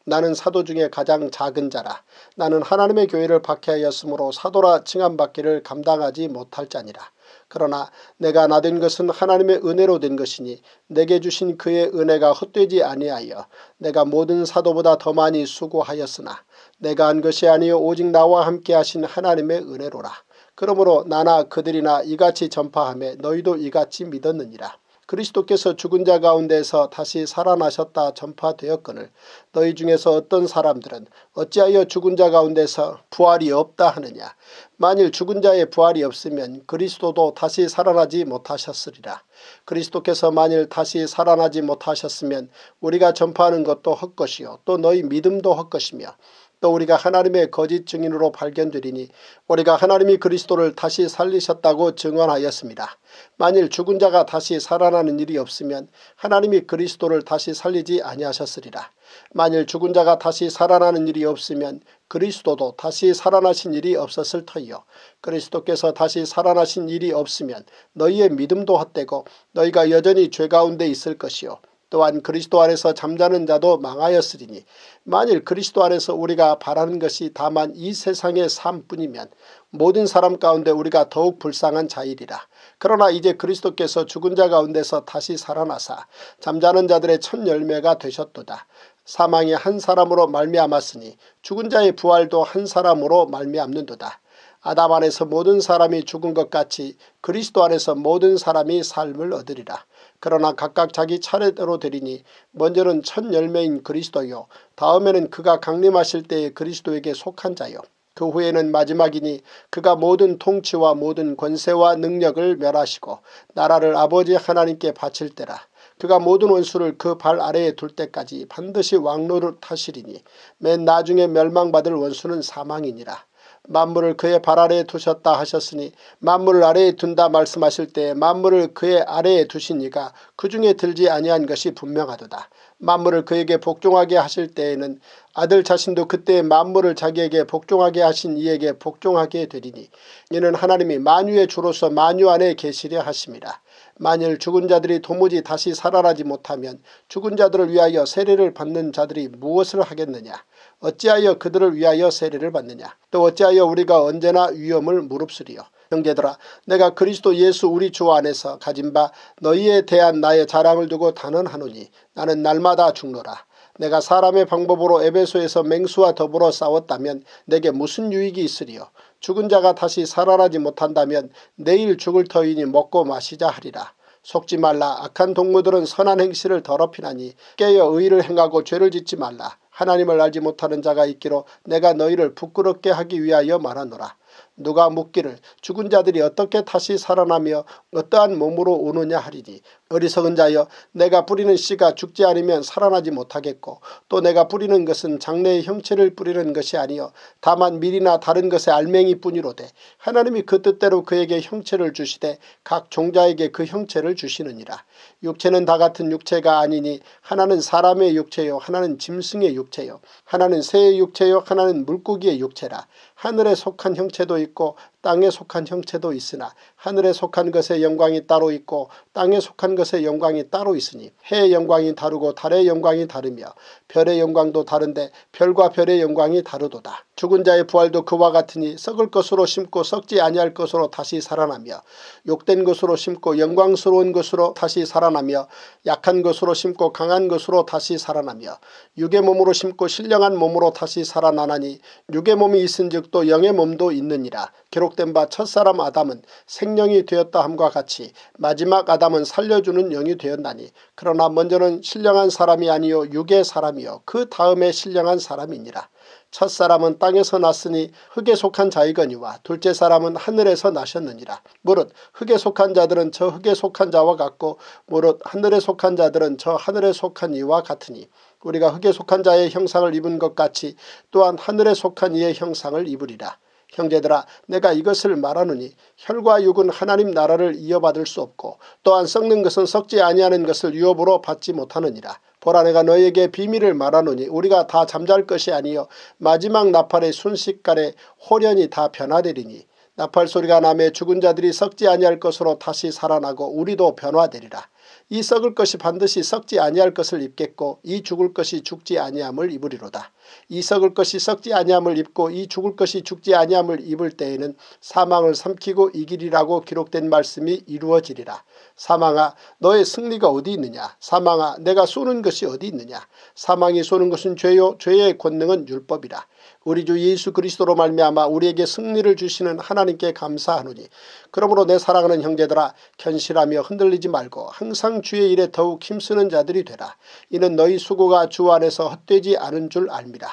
나는 사도 중에 가장 작은 자라. 나는 하나님의 교회를 박해하였으므로 사도라 칭함받기를 감당하지 못할 자니라. 그러나 내가 나된 것은 하나님의 은혜로 된 것이니 내게 주신 그의 은혜가 헛되지 아니하여 내가 모든 사도보다 더 많이 수고하였으나 내가 한 것이 아니요 오직 나와 함께 하신 하나님의 은혜로라. 그러므로 나나 그들이나 이같이 전파하며 너희도 이같이 믿었느니라. 그리스도께서 죽은 자 가운데서 다시 살아나셨다 전파되었거늘 너희 중에서 어떤 사람들은 어찌하여 죽은 자 가운데서 부활이 없다 하느냐. 만일 죽은 자의 부활이 없으면 그리스도도 다시 살아나지 못하셨으리라. 그리스도께서 만일 다시 살아나지 못하셨으면 우리가 전파하는 것도 헛것이요 또 너희 믿음도 헛것이며 또 우리가 하나님의 거짓 증인으로 발견되리니 우리가 하나님이 그리스도를 다시 살리셨다고 증언하였습니다. 만일 죽은 자가 다시 살아나는 일이 없으면 하나님이 그리스도를 다시 살리지 아니하셨으리라. 만일 죽은 자가 다시 살아나는 일이 없으면 그리스도도 다시 살아나신 일이 없었을 터이요 그리스도께서 다시 살아나신 일이 없으면 너희의 믿음도 헛되고 너희가 여전히 죄 가운데 있을 것이요 또한 그리스도 안에서 잠자는 자도 망하였으리니 만일 그리스도 안에서 우리가 바라는 것이 다만 이 세상의 삶뿐이면 모든 사람 가운데 우리가 더욱 불쌍한 자이리라. 그러나 이제 그리스도께서 죽은 자 가운데서 다시 살아나사 잠자는 자들의 첫 열매가 되셨도다. 사망이 한 사람으로 말미암았으니 죽은 자의 부활도 한 사람으로 말미암는도다. 아담 안에서 모든 사람이 죽은 것 같이 그리스도 안에서 모든 사람이 삶을 얻으리라. 그러나 각각 자기 차례대로 되리니 먼저는 첫 열매인 그리스도요 다음에는 그가 강림하실 때에 그리스도에게 속한 자요 그 후에는 마지막이니 그가 모든 통치와 모든 권세와 능력을 멸하시고 나라를 아버지 하나님께 바칠 때라. 그가 모든 원수를 그 발 아래에 둘 때까지 반드시 왕노릇하시리니 맨 나중에 멸망받을 원수는 사망이니라. 만물을 그의 발 아래에 두셨다 하셨으니 만물을 아래에 둔다 말씀하실 때 만물을 그의 아래에 두신 이가 그 중에 들지 아니한 것이 분명하도다. 만물을 그에게 복종하게 하실 때에는 아들 자신도 그때 만물을 자기에게 복종하게 하신 이에게 복종하게 되리니 이는 하나님이 만유의 주로서 만유 안에 계시려 하심이라. 만일 죽은 자들이 도무지 다시 살아나지 못하면 죽은 자들을 위하여 세례를 받는 자들이 무엇을 하겠느냐. 어찌하여 그들을 위하여 세례를 받느냐. 또 어찌하여 우리가 언제나 위험을 무릅쓰리요. 형제들아 내가 그리스도 예수 우리 주 안에서 가진 바 너희에 대한 나의 자랑을 두고 단언하노니 나는 날마다 죽노라. 내가 사람의 방법으로 에베소에서 맹수와 더불어 싸웠다면 내게 무슨 유익이 있으리요. 죽은 자가 다시 살아나지 못한다면 내일 죽을 터이니 먹고 마시자 하리라. 속지 말라. 악한 동무들은 선한 행실을 더럽히나니 깨어 의를 행하고 죄를 짓지 말라. 하나님을 알지 못하는 자가 있기로 내가 너희를 부끄럽게 하기 위하여 말하노라. 누가 묻기를 죽은 자들이 어떻게 다시 살아나며 어떠한 몸으로 오느냐 하리니 어리석은 자여 내가 뿌리는 씨가 죽지 않으면 살아나지 못하겠고 또 내가 뿌리는 것은 장래의 형체를 뿌리는 것이 아니요 다만 밀이나 다른 것의 알맹이뿐이로되 하나님이 그 뜻대로 그에게 형체를 주시되 각 종자에게 그 형체를 주시느니라. 육체는 다 같은 육체가 아니니 하나는 사람의 육체요 하나는 짐승의 육체요 하나는 새의 육체요 하나는 물고기의 육체라. 하늘에 속한 형체도 있고 땅에 속한 형체도 있으나 하늘에 속한 것의 영광이 따로 있고 땅에 속한 것의 영광이 따로 있으니 해의 영광이 다르고 달의 영광이 다르며 별의 영광도 다른데 별과 별의 영광이 다르도다. 죽은 자의 부활도 그와 같으니 썩을 것으로 심고 썩지 아니할 것으로 다시 살아나며 욕된 것으로 심고 영광스러운 것으로 다시 살아나며 약한 것으로 심고 강한 것으로 다시 살아나며 육의 몸으로 심고 신령한 몸으로 다시 살아나나니 육의 몸이 있은즉 또 영의 몸도 있느니라. 기록 기록된 바 첫사람 아담은 생명이 되었다 함과 같이 마지막 아담은 살려주는 영이 되었나니 그러나 먼저는 신령한 사람이 아니요 육의 사람이요 그 다음에 신령한 사람이니라. 첫사람은 땅에서 났으니 흙에 속한 자이거니와 둘째 사람은 하늘에서 나셨느니라. 무릇 흙에 속한 자들은 저 흙에 속한 자와 같고 무릇 하늘에 속한 자들은 저 하늘에 속한 이와 같으니 우리가 흙에 속한 자의 형상을 입은 것 같이 또한 하늘에 속한 이의 형상을 입으리라. 형제들아 내가 이것을 말하노니 혈과 육은 하나님 나라를 이어받을 수 없고 또한 썩는 것은 썩지 아니하는 것을 유업으로 받지 못하느니라. 보라 내가 너희에게 비밀을 말하노니 우리가 다 잠잘 것이 아니요 마지막 나팔의 순식간에 홀연히 다 변화되리니 나팔 소리가 나매 죽은 자들이 썩지 아니할 것으로 다시 살아나고 우리도 변화되리라. 이 썩을 것이 반드시 썩지 아니할 것을 입겠고 이 죽을 것이 죽지 아니함을 입으리로다. 이 썩을 것이 썩지 아니함을 입고 이 죽을 것이 죽지 아니함을 입을 때에는 사망을 삼키고 이기리라고 기록된 말씀이 이루어지리라. 사망아 너의 승리가 어디 있느냐. 사망아 내가 쏘는 것이 어디 있느냐. 사망이 쏘는 것은 죄요 죄의 권능은 율법이라. 우리 주 예수 그리스도로 말미암아 우리에게 승리를 주시는 하나님께 감사하노니 그러므로 내 사랑하는 형제들아 견실하며 흔들리지 말고 항상 주의 일에 더욱 힘쓰는 자들이 되라. 이는 너희 수고가 주 안에서 헛되지 않은 줄 알미라.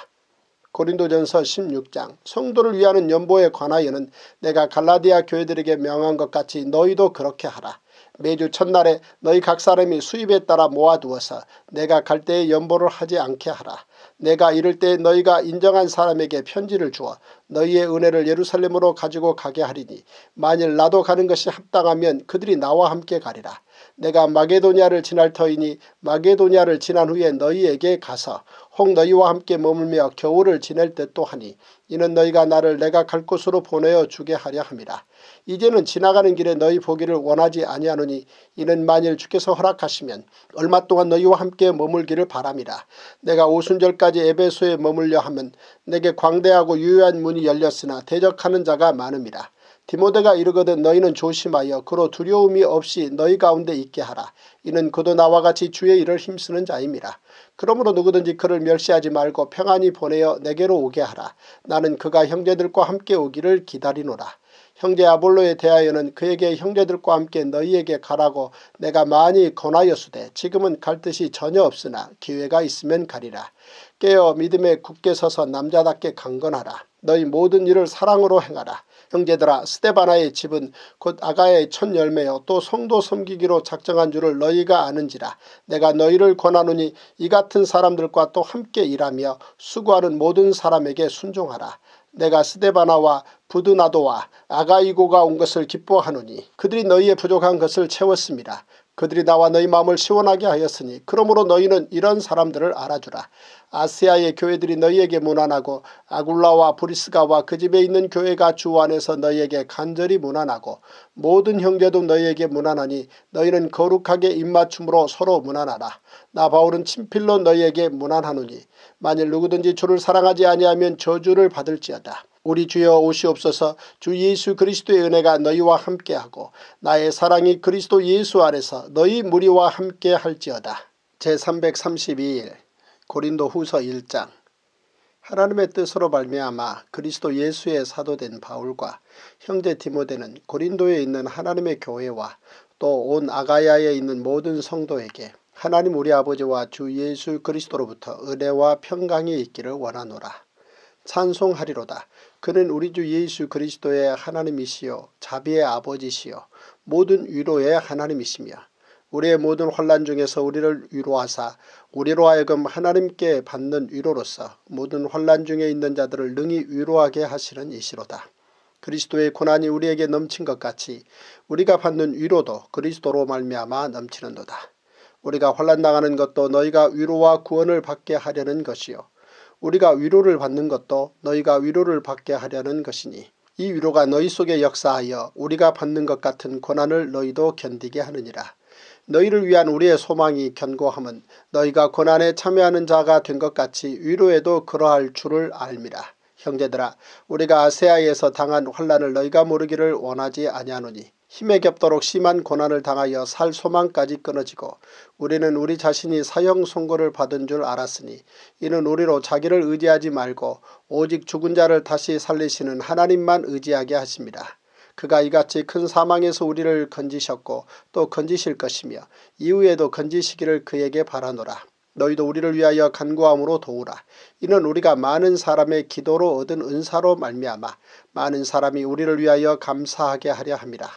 고린도전서 16장 성도를 위하는 연보에 관하여는 내가 갈라디아 교회들에게 명한 것 같이 너희도 그렇게 하라. 매주 첫날에 너희 각 사람이 수입에 따라 모아두어서 내가 갈 때에 연보를 하지 않게 하라. 내가 이를 때 너희가 인정한 사람에게 편지를 주어 너희의 은혜를 예루살렘으로 가지고 가게 하리니 만일 나도 가는 것이 합당하면 그들이 나와 함께 가리라. 내가 마게도냐를 지날 터이니 마게도냐를 지난 후에 너희에게 가서 혹 너희와 함께 머물며 겨울을 지낼 듯도 하니 이는 너희가 나를 내가 갈 곳으로 보내어 주게 하려 함이라. 이제는 지나가는 길에 너희 보기를 원하지 아니하노니 이는 만일 주께서 허락하시면 얼마 동안 너희와 함께 머물기를 바람이라. 내가 오순절까지 에베소에 머물려 하면 내게 광대하고 유효한 문이 열렸으나 대적하는 자가 많음이라. 디모데가 이르거든 너희는 조심하여 그로 두려움이 없이 너희 가운데 있게 하라. 이는 그도 나와 같이 주의 일을 힘쓰는 자임이라. 그러므로 누구든지 그를 멸시하지 말고 평안히 보내어 내게로 오게 하라. 나는 그가 형제들과 함께 오기를 기다리노라. 형제 아볼로에 대하여는 그에게 형제들과 함께 너희에게 가라고 내가 많이 권하였으되 지금은 갈 뜻이 전혀 없으나 기회가 있으면 가리라. 깨어 믿음에 굳게 서서 남자답게 강건하라. 너희 모든 일을 사랑으로 행하라. 형제들아 스데바나의 집은 곧 아가야의 첫 열매요 또 성도 섬기기로 작정한 줄을 너희가 아는지라. 내가 너희를 권하노니 이 같은 사람들과 또 함께 일하며 수고하는 모든 사람에게 순종하라. 내가 스데바나와 부드나도와 아가이고가 온 것을 기뻐하노니 그들이 너희의 부족한 것을 채웠습니다. 그들이 나와 너희 마음을 시원하게 하였으니 그러므로 너희는 이런 사람들을 알아주라. 아시아의 교회들이 너희에게 문안하고 아굴라와 브리스가와 그 집에 있는 교회가 주 안에서 너희에게 간절히 문안하고 모든 형제도 너희에게 문안하니 너희는 거룩하게 입맞춤으로 서로 문안하라. 나 바울은 친필로 너희에게 문안하노니 만일 누구든지 주를 사랑하지 아니하면 저주를 받을지어다. 우리 주여 오시옵소서. 주 예수 그리스도의 은혜가 너희와 함께하고 나의 사랑이 그리스도 예수 안에서 너희 무리와 함께 할지어다. 제332일 고린도 후서 1장. 하나님의 뜻으로 말미암아 그리스도 예수의 사도된 바울과 형제 디모데는 고린도에 있는 하나님의 교회와 또 온 아가야에 있는 모든 성도에게 하나님 우리 아버지와 주 예수 그리스도로부터 은혜와 평강이 있기를 원하노라. 찬송하리로다. 그는 우리 주 예수 그리스도의 하나님이시요 자비의 아버지시요 모든 위로의 하나님이시며 우리의 모든 환난 중에서 우리를 위로하사 우리로 하여금 하나님께 받는 위로로서 모든 환난 중에 있는 자들을 능히 위로하게 하시는 이시로다. 그리스도의 고난이 우리에게 넘친 것 같이 우리가 받는 위로도 그리스도로 말미암아 넘치는도다. 우리가 환난당하는 것도 너희가 위로와 구원을 받게 하려는 것이요 우리가 위로를 받는 것도 너희가 위로를 받게 하려는 것이니 이 위로가 너희 속에 역사하여 우리가 받는 것 같은 고난을 너희도 견디게 하느니라. 너희를 위한 우리의 소망이 견고함은 너희가 고난에 참여하는 자가 된 것 같이 위로에도 그러할 줄을 알미라. 형제들아 우리가 아세아에서 당한 환난을 너희가 모르기를 원하지 아니하노니 힘에 겹도록 심한 고난을 당하여 살 소망까지 끊어지고 우리는 우리 자신이 사형 선고를 받은 줄 알았으니 이는 우리로 자기를 의지하지 말고 오직 죽은 자를 다시 살리시는 하나님만 의지하게 하십니다. 그가 이같이 큰 사망에서 우리를 건지셨고 또 건지실 것이며 이후에도 건지시기를 그에게 바라노라. 너희도 우리를 위하여 간구함으로 도우라. 이는 우리가 많은 사람의 기도로 얻은 은사로 말미암아 많은 사람이 우리를 위하여 감사하게 하려 함이라.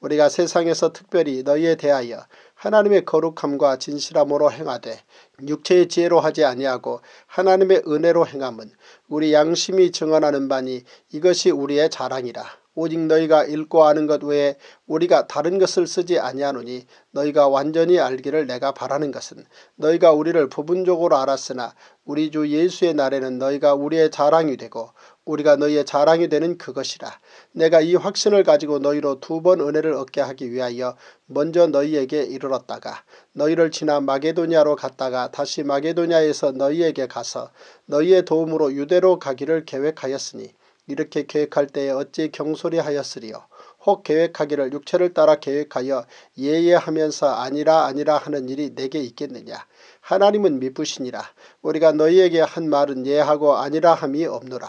우리가 세상에서 특별히 너희에 대하여 하나님의 거룩함과 진실함으로 행하되 육체의 지혜로 하지 아니하고 하나님의 은혜로 행함은 우리 양심이 증언하는 바니 이것이 우리의 자랑이라. 오직 너희가 읽고 아는 것 외에 우리가 다른 것을 쓰지 아니하노니 너희가 완전히 알기를 내가 바라는 것은 너희가 우리를 부분적으로 알았으나 우리 주 예수의 날에는 너희가 우리의 자랑이 되고 우리가 너희의 자랑이 되는 그것이라. 내가 이 확신을 가지고 너희로 2번 은혜를 얻게 하기 위하여 먼저 너희에게 이르렀다가 너희를 지나 마게도냐로 갔다가 다시 마게도냐에서 너희에게 가서 너희의 도움으로 유대로 가기를 계획하였으니 이렇게 계획할 때에 어찌 경솔히 하였으리요. 혹 계획하기를 육체를 따라 계획하여 예예하면서 아니라 하는 일이 내게 있겠느냐. 하나님은 미쁘시니라. 우리가 너희에게 한 말은 예하고 아니라 함이 없노라.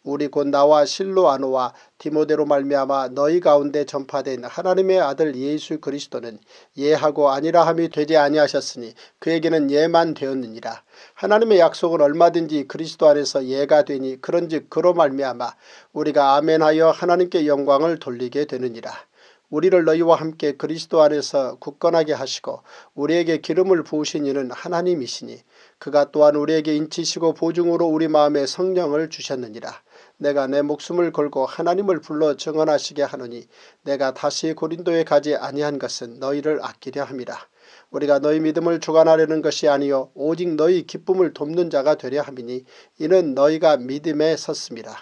우리 곧 나와 실로아노와 디모데로 말미암아 너희 가운데 전파된 하나님의 아들 예수 그리스도는 예하고 아니라함이 되지 아니하셨으니 그에게는 예만 되었느니라. 하나님의 약속은 얼마든지 그리스도 안에서 예가 되니 그런즉 그로 말미암아 우리가 아멘하여 하나님께 영광을 돌리게 되느니라. 우리를 너희와 함께 그리스도 안에서 굳건하게 하시고 우리에게 기름을 부으신 이는 하나님이시니 그가 또한 우리에게 인치시고 보증으로 우리 마음에 성령을 주셨느니라. 내가 내 목숨을 걸고 하나님을 불러 증언하시게 하노니 내가 다시 고린도에 가지 아니한 것은 너희를 아끼려 함이라. 우리가 너희 믿음을 주관하려는 것이 아니요 오직 너희 기쁨을 돕는 자가 되려 함이니 이는 너희가 믿음에 섰음이라.